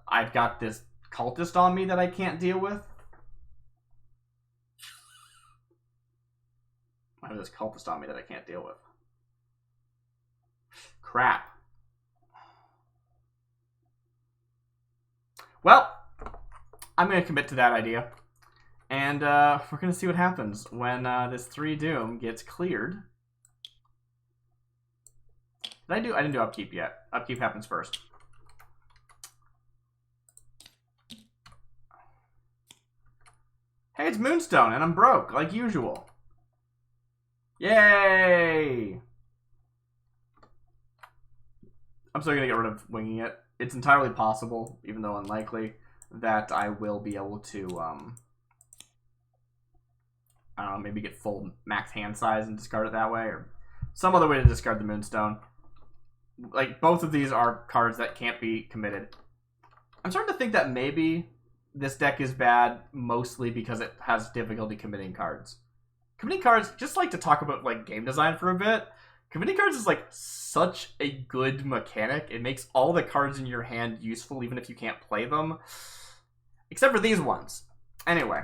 I've got this cultist on me that I can't deal with. I have this cultist on me that I can't deal with. Crap. Well, I'm going to commit to that idea. And we're going to see what happens when this 3 Doom gets cleared. I didn't do upkeep yet. Upkeep happens first. Hey, it's Moonstone, and I'm broke, like usual. Yay! I'm still going to get rid of winging it. It's entirely possible, even though unlikely, that I will be able to, I don't know, maybe get full max hand size and discard it that way, or some other way to discard the Moonstone. Like, both of these are cards that can't be committed. I'm starting to think that maybe this deck is bad mostly because it has difficulty committing cards. Committing cards, just like to talk about like game design for a bit. Committing cards is like such a good mechanic. It makes all the cards in your hand useful even if you can't play them. Except for these ones. Anyway.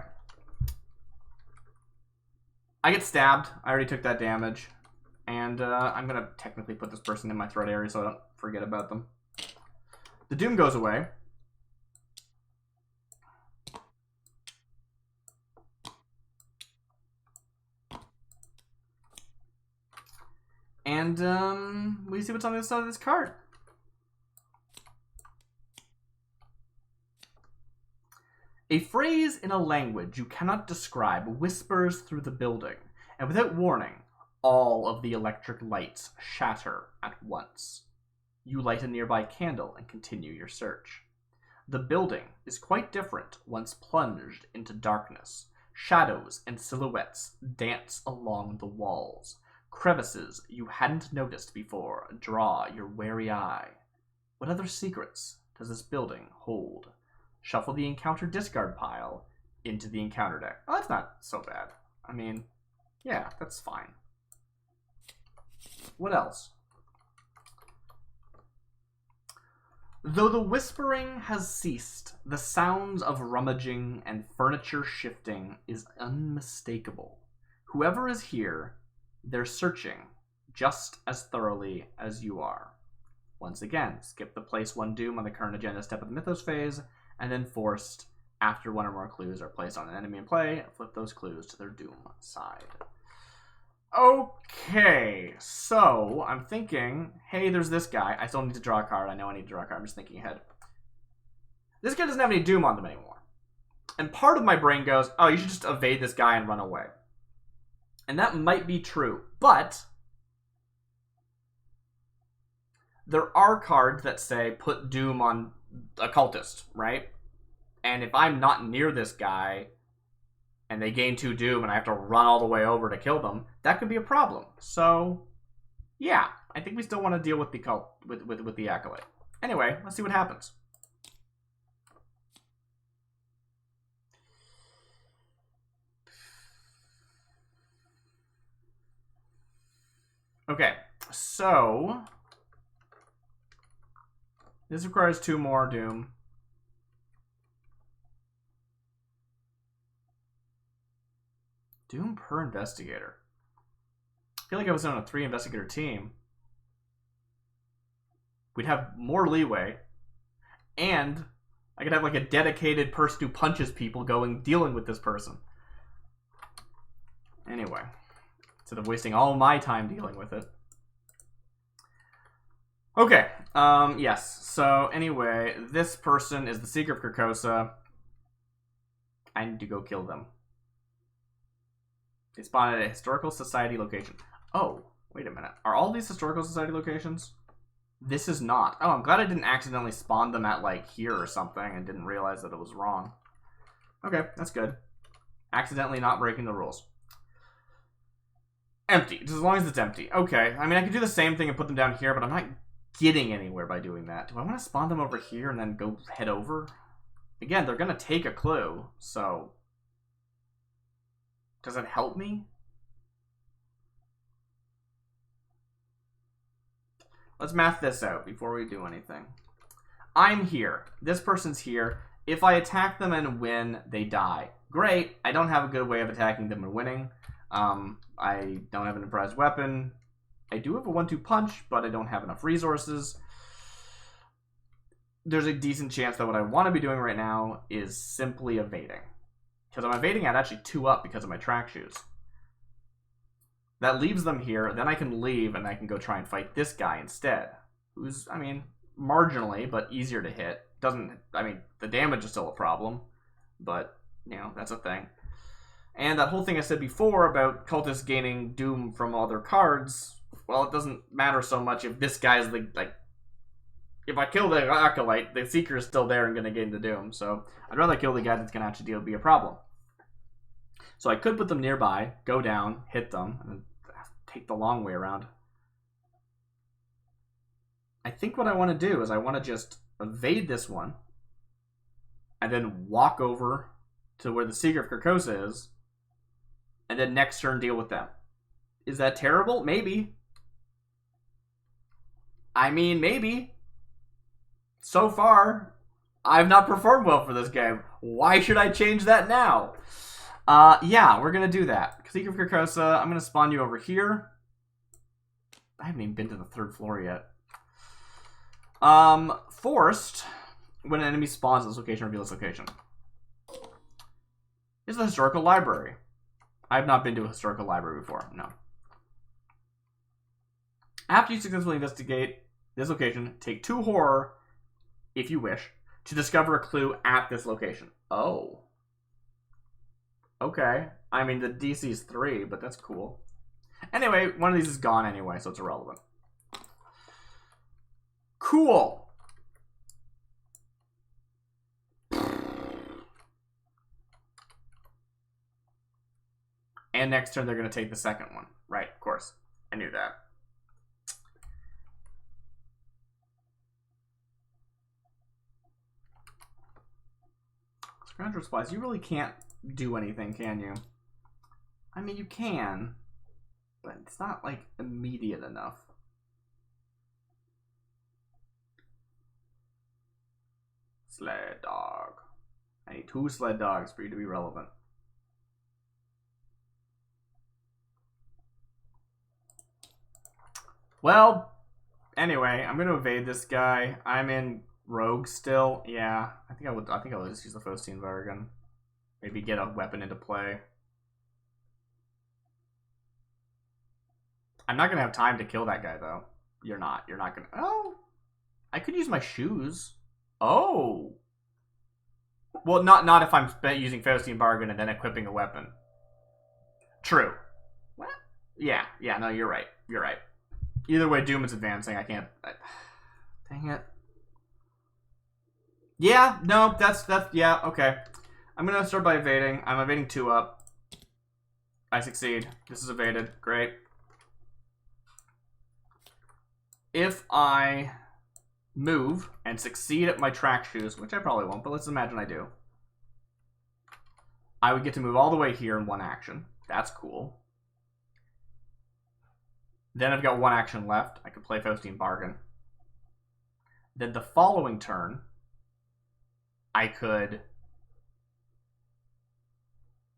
I get stabbed. I already took that damage. And I'm going to technically put this person in my threat area so I don't forget about them. The Doom goes away. And we see what's on the other side of this card. A phrase in a language you cannot describe whispers through the building, and without warning, all of the electric lights shatter at once. You light a nearby candle and continue your search. The building is quite different once plunged into darkness. Shadows and silhouettes dance along the walls. Crevices you hadn't noticed before draw your wary eye. What other secrets does this building hold? Shuffle the encounter discard pile into the encounter deck. Oh, that's not so bad. I mean, yeah, that's fine. What else? Though the whispering has ceased, the sounds of rummaging and furniture shifting is unmistakable. Whoever is here, they're searching just as thoroughly as you are. Once again, skip the place 1 Doom on the current agenda step of the Mythos phase, and then forced after 1 or more clues are placed on an enemy in play, flip those clues to their Doom side. Okay, so I'm thinking, hey, there's this guy. I still need to draw a card. I know I need to draw a card. I'm just thinking ahead. This guy doesn't have any Doom on them anymore. And part of my brain goes, oh, you should just evade this guy and run away. And that might be true, but there are cards that say put Doom on a cultist, right? And if I'm not near this guy and they gain 2 Doom and I have to run all the way over to kill them, that could be a problem. So, yeah, I think we still want to deal with the with the Acolyte. Anyway, let's see what happens. Okay, so this requires 2 more Doom. Doom per investigator. I feel like I was on a 3 investigator team. We'd have more leeway, and I could have like a dedicated person who punches people dealing with this person. Anyway, instead of wasting all my time dealing with it. Okay, yes. So anyway, this person is the Seeker of Carcosa. I need to go kill them. They spawn at a Historical Society location. Oh, wait a minute. Are all these Historical Society locations? This is not. Oh, I'm glad I didn't accidentally spawn them at, like, here or something and didn't realize that it was wrong. Okay, that's good. Accidentally not breaking the rules. Empty. Just as long as it's empty. Okay. I mean, I could do the same thing and put them down here, but I'm not getting anywhere by doing that. Do I want to spawn them over here and then go head over? Again, they're going to take a clue, so... Does it help me? Let's math this out before we do anything. I'm here. This person's here. If I attack them and win, they die. Great. I don't have a good way of attacking them and winning. I don't have an improvised weapon. I do have a 1-2 punch, but I don't have enough resources. There's a decent chance that what I want to be doing right now is simply evading. Because I'm evading at actually 2 up because of my track shoes. That leaves them here, then I can leave and I can go try and fight this guy instead. Who's, I mean, marginally, but easier to hit. I mean, the damage is still a problem, but, you know, that's a thing. And that whole thing I said before about cultists gaining Doom from other cards, well, it doesn't matter so much if this guy's the, like, if I kill the Acolyte, the Seeker is still there and going to gain the Doom, so I'd rather kill the guy that's going to actually be a problem. So I could put them nearby, go down, hit them, and take the long way around. I think what I want to do is I want to just evade this one, and then walk over to where the Seeker of Carcosa is, and then next turn deal with them. Is that terrible? Maybe. I mean, maybe. So far, I've not performed well for this game. Why should I change that now? Yeah, we're going to do that. Seeker of Carcosa, I'm going to spawn you over here. I haven't even been to the 3rd floor yet. Forced, when an enemy spawns at this location, reveal this location. This is the Historical Library. I have not been to a Historical Library before, no. After you successfully investigate this location, take 2 horror, if you wish, to discover a clue at this location. Oh. Okay. I mean, the DC is 3, but that's cool. Anyway, one of these is gone anyway, so it's irrelevant. Cool. And next turn, they're going to take the second one. Right, of course. I knew that. Scrounger supplies. You really can't do anything, can you? I mean, you can, but it's not, like, immediate enough. Sled dog. I need 2 sled dogs for you to be relevant. Well, anyway, I'm going to evade this guy. I'm in Rogue still. Yeah, I think I'll just use the Faustine Vargan. Maybe get a weapon into play. I'm not going to have time to kill that guy, though. You're not going to... Oh! I could use my shoes. Oh! Well, not if I'm using Faustine Bargain and then equipping a weapon. True. What? Yeah, no, you're right. You're right. Either way, Doom is advancing. I can't... Dang it. Yeah, no, that's, yeah, okay. I'm gonna start by evading. I'm evading 2 up. I succeed. This is evaded. Great. If I move and succeed at my track shoes, which I probably won't, but let's imagine I do, I would get to move all the way here in 1 action. That's cool. Then I've got 1 action left. I could play Faustian Bargain. Then the following turn, I could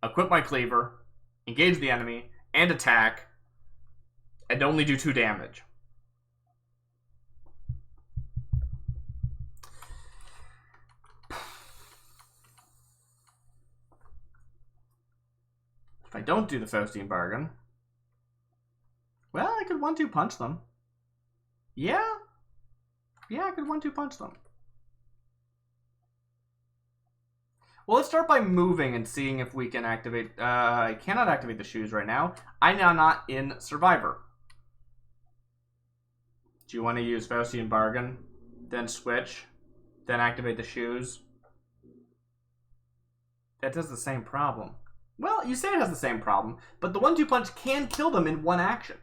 equip my cleaver, engage the enemy, and attack, and only do 2 damage. If I don't do the Faustian Bargain, well, I could 1-2 punch them. Yeah, I could 1-2 punch them. Well, let's start by moving and seeing if we can activate... I cannot activate the shoes right now. I'm now not in Survivor. Do you want to use Faustian Bargain, then switch, then activate the shoes? That does the same problem. Well, you say it has the same problem, but the 1-2 punch can kill them in 1 action.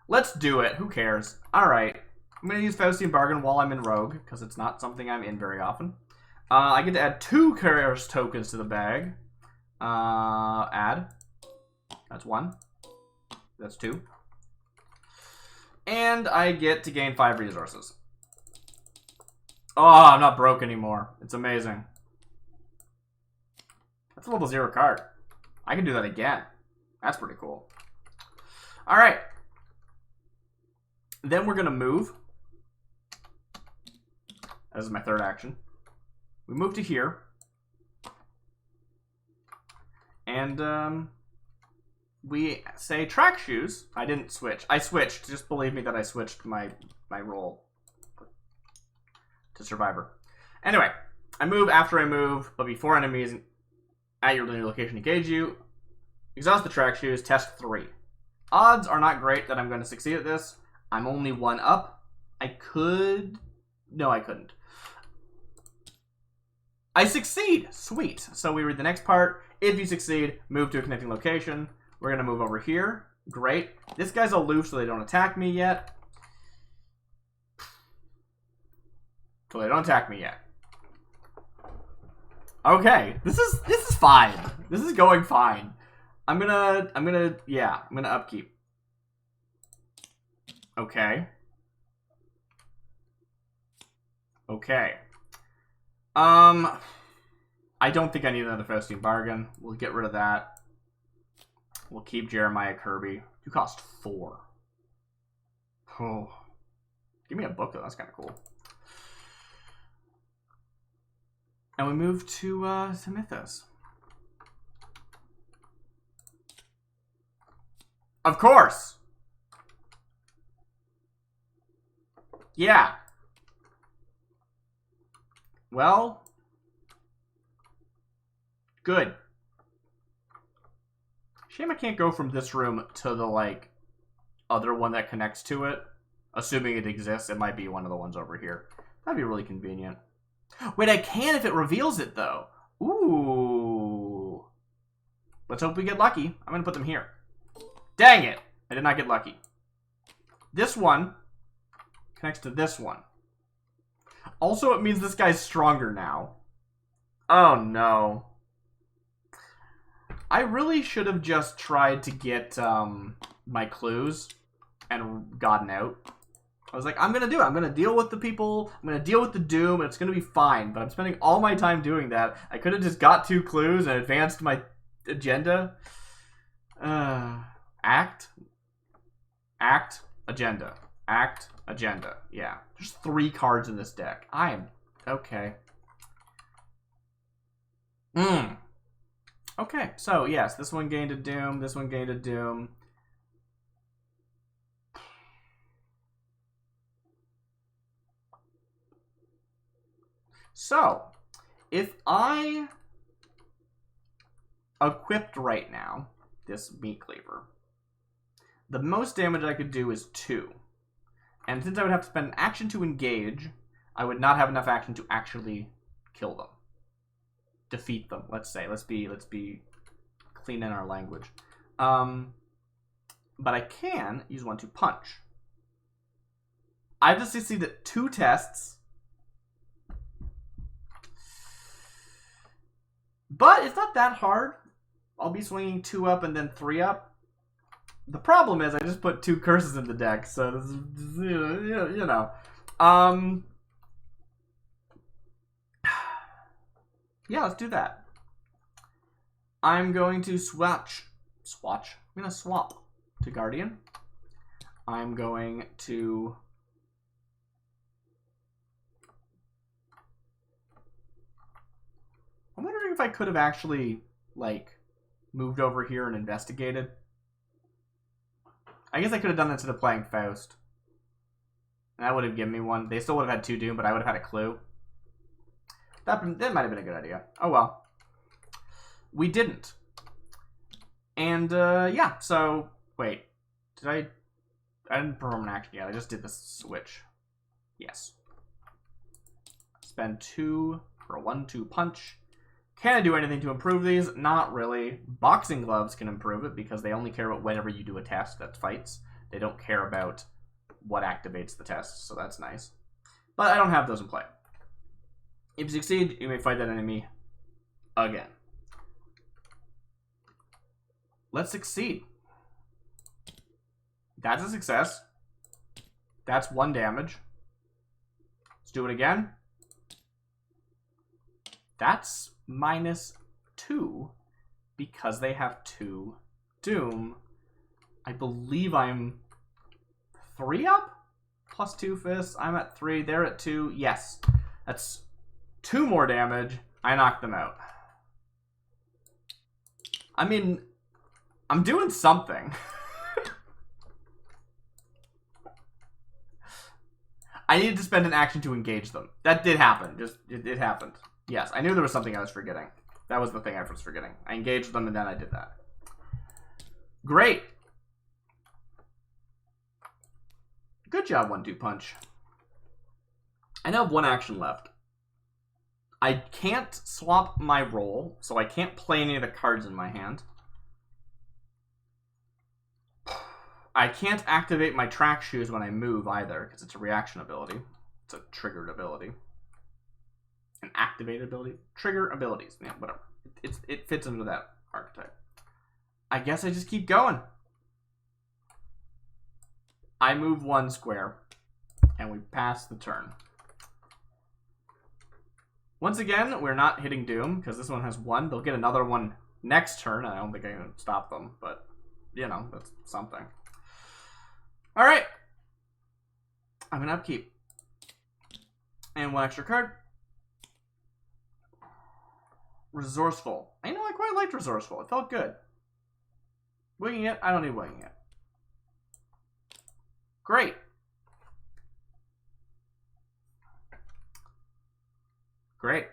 Let's do it. Who cares? Alright. I'm going to use Faustian Bargain while I'm in Rogue, because it's not something I'm in very often. I get to add 2 Chaos tokens to the bag. Add. That's 1. That's 2. And I get to gain 5 resources. Oh, I'm not broke anymore. It's amazing. That's a level 0 card. I can do that again. That's pretty cool. Alright. Then we're going to move. This is my 3rd action. We move to here. And we say track shoes. I didn't switch. I switched. Just believe me that I switched my role to Survivor. Anyway, I move after I move, but before enemies at your new location engage you. Exhaust the track shoes. Test 3. Odds are not great that I'm going to succeed at this. I'm only 1 up. I could... No, I couldn't. I succeed! Sweet. So we read the next part. If you succeed, move to a connecting location. We're going to move over here. Great. This guy's aloof, so they don't attack me yet. So they don't attack me yet. Okay. This is fine. This is going fine. I'm gonna upkeep. Okay. Okay. I don't think I need another Faustian Bargain. We'll get rid of that. We'll keep Jeremiah Kirby. You cost 4. Oh. Give me a book, though. That's kind of cool. And we move to Mythos. Of course! Yeah. Well, good. Shame I can't go from this room to the, like, other one that connects to it. Assuming it exists, it might be one of the ones over here. That'd be really convenient. Wait, I can if it reveals it, though. Ooh. Let's hope we get lucky. I'm going to put them here. Dang it. I did not get lucky. This one connects to this one. Also, it means this guy's stronger now. Oh, no. I really should have just tried to get my clues and gotten out. I was like, I'm going to do it. I'm going to deal with the people. I'm going to deal with the doom. And it's going to be fine. But I'm spending all my time doing that. I could have just got 2 clues and advanced my agenda. Act. Agenda. Act. Agenda. Yeah. There's 3 cards in this deck. I am... Okay. Okay. So, yes. This one gained a doom. This one gained a doom. So, if I equipped right now this meat cleaver, the most damage I could do is 2. And since I would have to spend an action to engage, I would not have enough action to actually kill them. Defeat them, let's say. Let's be clean in our language. But I can use 1 to punch. I've just succeeded 2 tests. But it's not that hard. I'll be swinging 2 up and then 3 up. The problem is I just put 2 curses in the deck, so this is, you know. Yeah, let's do that. I'm going to swatch. I'm going to swap to Guardian. I'm going to... I'm wondering if I could have actually, like, moved over here and investigated. I guess I could have done that instead of playing Faust. And that would have given me 1. They still would have had 2 Doom, but I would have had a clue. That might have been a good idea. Oh well. We didn't. And, yeah, so... Wait. I didn't perform an action yet. I just did the switch. Yes. Spend 2 for a 1-2 punch. Can I do anything to improve these? Not really. Boxing gloves can improve it because they only care about whenever you do a test that fights. They don't care about what activates the test, so that's nice. But I don't have those in play. If you succeed, you may fight that enemy again. Let's succeed. That's a success. That's 1 damage. Let's do it again. That's -2 because they have 2 Doom. I believe I'm 3 up? Plus 2 fists. I'm at 3. They're at 2. Yes. That's 2 more damage. I knocked them out. I mean, I'm doing something. I needed to spend an action to engage them. That did happen. It happened. Yes, I knew there was something I was forgetting. That was the thing I was forgetting. I engaged them and then I did that. Great. Good job, 1-2 punch. I now have 1 action left. I can't swap my role, so I can't play any of the cards in my hand. I can't activate my track shoes when I move either, because it's a reaction ability. It's a triggered ability. An activated ability. Trigger abilities. Yeah, whatever. It fits into that archetype. I guess I just keep going. I move 1 square, and we pass the turn. Once again, we're not hitting Doom, because this one has 1. They'll get another one next turn. I don't think I can stop them, but, you know, that's something. Alright. I'm going to upkeep. And 1 extra card. Resourceful. I know I quite liked Resourceful. It felt good. Winging it? I don't need winging it. Great. Great.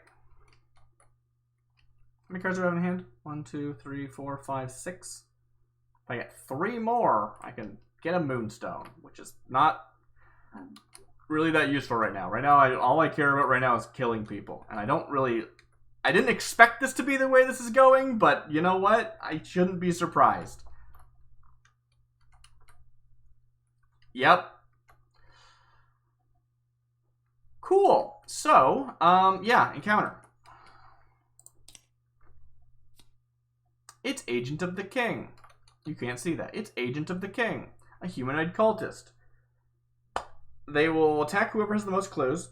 How many cards do I have in hand? 1, 2, 3, 4, 5, 6. If I get 3 more, I can get a Moonstone, which is not really that useful right now. Right now, all I care about right now is killing people. And I didn't expect this to be the way this is going, but you know what? I shouldn't be surprised. Yep. Cool. So, yeah, encounter. It's Agent of the King. You can't see that. It's Agent of the King, a humanoid cultist. They will attack whoever has the most clues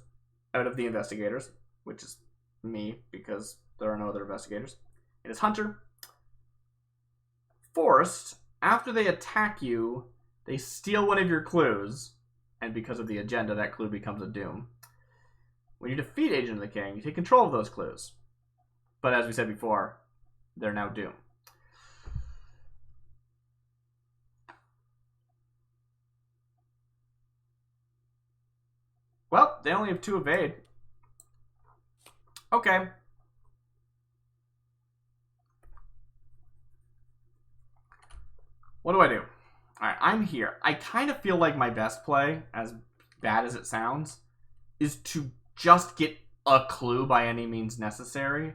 out of the investigators, which is me, because there are no other investigators. It is Hunter. Forced, after they attack you, they steal one of your clues, and because of the agenda, that clue becomes a Doom. When you defeat Agent of the King, you take control of those clues. But as we said before, they're now Doom. Well, they only have 2 evade. Okay. What do I do? Alright, I'm here. I kind of feel like my best play, as bad as it sounds, is to just get a clue by any means necessary.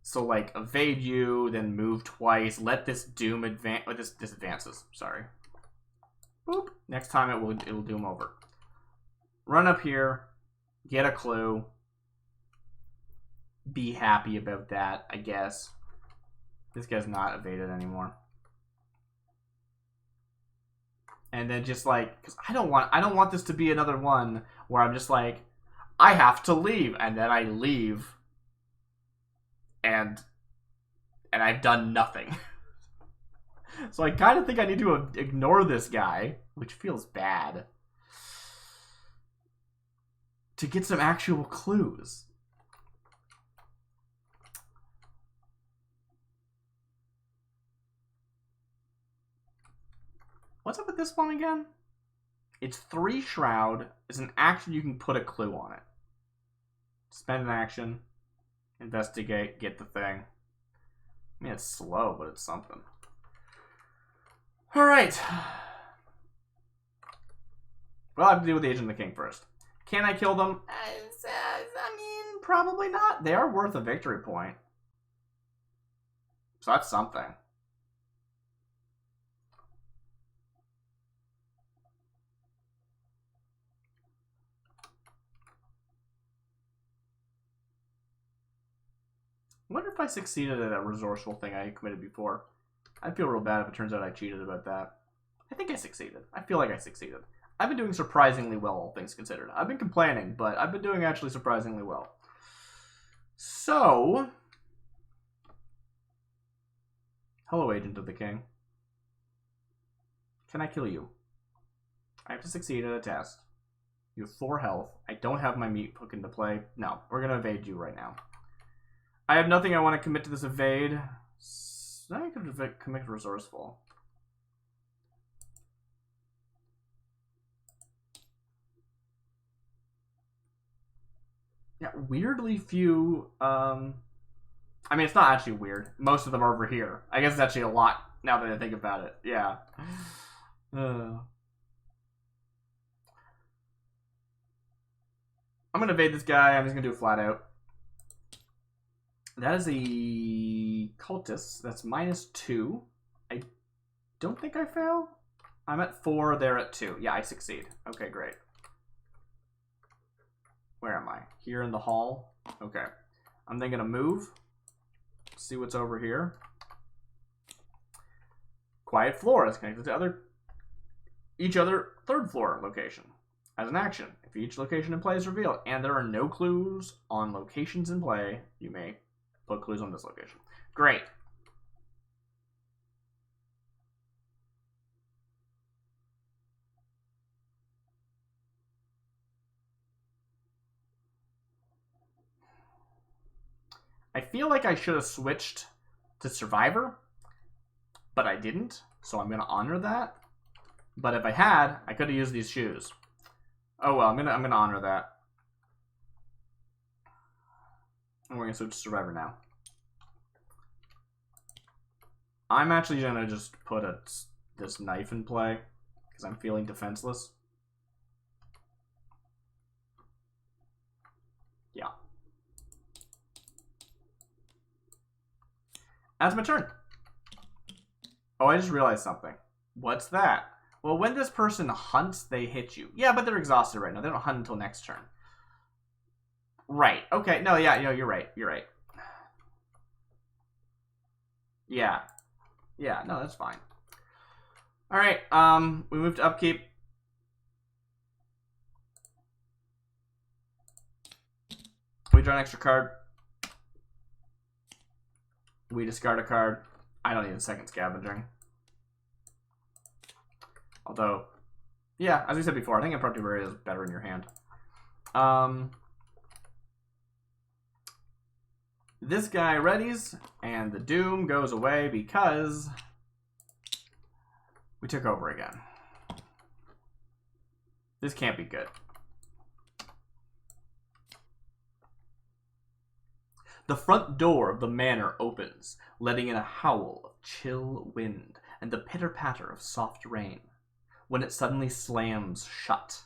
So, like, evade you, then move twice, let this doom advance. Oh, this advances. Sorry. Boop. Next time it'll doom over. Run up here, get a clue, be happy about that, I guess. This guy's not evaded anymore. And then just like, because I don't want this to be another one where I'm just like, I have to leave, and then I leave. And I've done nothing. So I kind of think I need to ignore this guy, which feels bad, to get some actual clues. What's up with this one again? It's 3 Shroud. It's an action you can put a clue on it. Spend an action. Investigate, get the thing. I mean, it's slow, but it's something. Alright. Well, I have to deal with the Agent of the King first. Can I kill them? I mean, probably not. They are worth a victory point. So that's something. I wonder if I succeeded at that resourceful thing I committed before. I'd feel real bad if it turns out I cheated about that. I think I succeeded. I feel like I succeeded. I've been doing surprisingly well, all things considered. I've been complaining, but I've been doing actually surprisingly well. So... Hello, Agent of the King. Can I kill you? I have to succeed at a test. You have 4 health. I don't have my meat hook into play. No, we're going to evade you right now. I have nothing I want to commit to this evade. So I could commit resourceful. Yeah, weirdly few. I mean, it's not actually weird. Most of them are over here. I guess it's actually a lot now that I think about it. Yeah. I'm going to evade this guy. I'm just going to do it flat out. That is a cultist. That's -2. I don't think I fail. I'm at 4. They're at 2. Yeah, I succeed. Okay, great. Where am I? Here in the hall? Okay. I'm then going to move. See what's over here. Quiet floor is connected to each other 3rd floor location. As an action, if each location in play is revealed and there are no clues on locations in play, you may put clues on this location. Great. I feel like I should have switched to Survivor, but I didn't, so I'm going to honor that. But if I had, I could have used these shoes. Oh well, I'm gonna honor that. And we're gonna switch to Survivor now. I'm actually gonna just put this knife in play because I'm feeling defenseless. Yeah. That's my turn. Oh, I just realized something. What's that? Well, when this person hunts, they hit you. Yeah, but they're exhausted right now. They don't hunt until next turn. Right. Okay. No, yeah, you're right. You're right. Yeah. Yeah, no, that's fine. All right. We move to upkeep. We draw an extra card. We discard a card. I don't need a second scavenging. Although, yeah, as we said before, I think Impromptu Barrier is better in your hand. This guy readies, and the doom goes away because we took over again. This can't be good. The front door of the manor opens, letting in a howl of chill wind and the pitter-patter of soft rain. when it suddenly slams shut.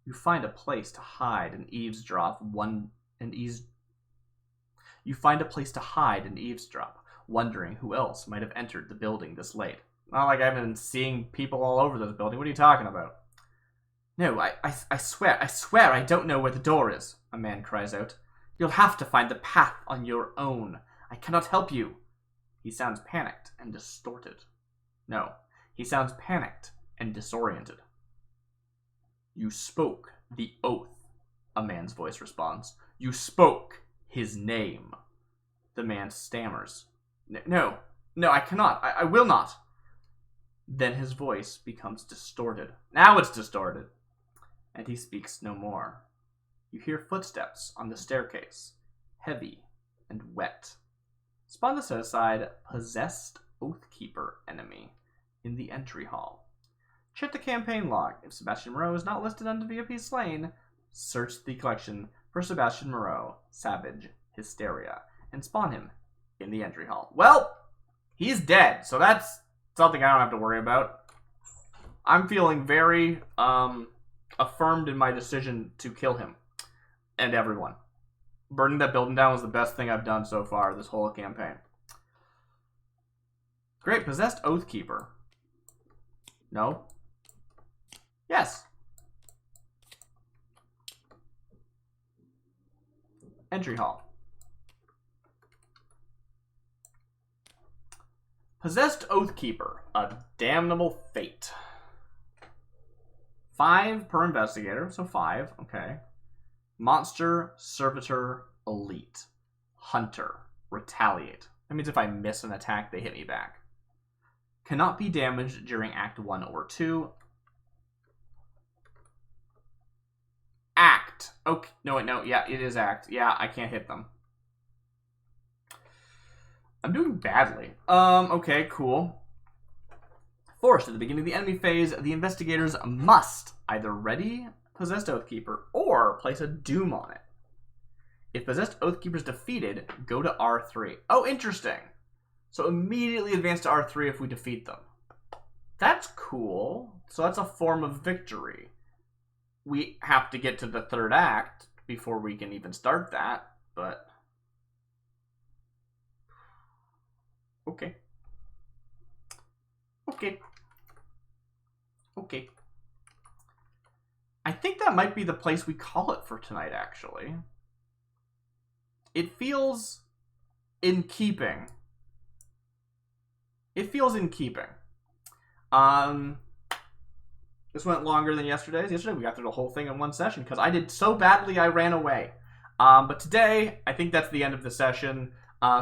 You find a place to hide and eavesdrop, wondering who else might have entered the building this late. Not like I've been seeing people all over this building. What are you talking about? No, I swear I don't know where the door is, a man cries out. You'll have to find the path on your own. I cannot help you. He sounds panicked and distorted. No, he sounds panicked and disoriented. You spoke the oath, a man's voice responds. You spoke his name. The man stammers. No, I cannot. I will not. Then his voice becomes distorted. Now it's distorted. And he speaks no more. You hear footsteps on the staircase, heavy and wet. Spawn to set aside possessed Oathkeeper enemy in the entry hall. Check the campaign log. If Sebastian Moreau is not listed under VIP Slain, search the collection for Sebastian Moreau, Savage, Hysteria, and spawn him in the entry hall. Well, he's dead, so that's something I don't have to worry about. I'm feeling very affirmed in my decision to kill him and everyone. Burning that building down was the best thing I've done so far this whole campaign. Great. Possessed Oathkeeper. No. Yes. Entry hall. Possessed Oathkeeper. A damnable fate. 5 per investigator, so 5. Okay. Monster, Servitor, Elite. Hunter, Retaliate. That means if I miss an attack, they hit me back. Cannot be damaged during Act 1 or 2. Act. Okay. No, wait, no. Yeah, it is Act. Yeah, I can't hit them. I'm doing badly. Okay, cool. Forced at the beginning of the enemy phase, the investigators must either ready Possessed Oathkeeper or place a Doom on it. If Possessed Oathkeeper is defeated, go to R3. Oh, interesting. So immediately advance to R3 if we defeat them. That's cool. So that's a form of victory. We have to get to the 3rd act before we can even start that, but... Okay. Okay. I think that might be the place we call it for tonight, actually. It feels in keeping. This went longer than yesterday's. Yesterday we got through the whole thing in one session because I did so badly I ran away. But today, I think that's the end of the session.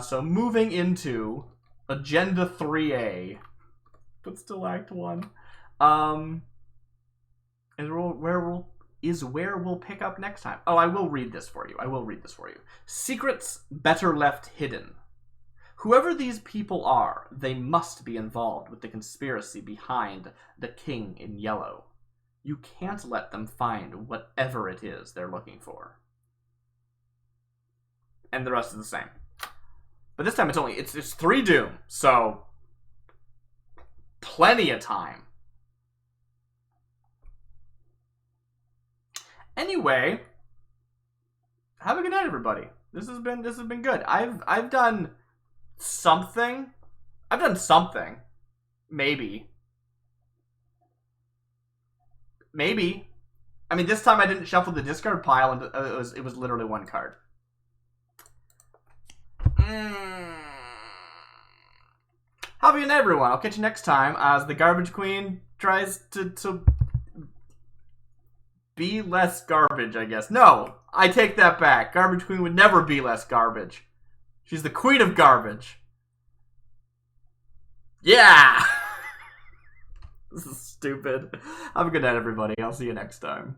So moving into Agenda 3A, but still Act 1. Is where we'll pick up next time. Oh, I will read this for you. Secrets better left hidden. Whoever these people are, they must be involved with the conspiracy behind the King in Yellow. You can't let them find whatever it is they're looking for. And the rest is the same. But this time it's 3 Doom, so plenty of time. Anyway, have a good night, everybody. This has been good. I've done something. Maybe. I mean, this time I didn't shuffle the discard pile, and it was literally 1 card. Have a good night, everyone. I'll catch you next time as the Garbage Queen tries to be less garbage, I guess. No, I take that back. Garbage Queen would never be less garbage. She's the queen of garbage. Yeah! This is stupid. Have a good night, everybody. I'll see you next time.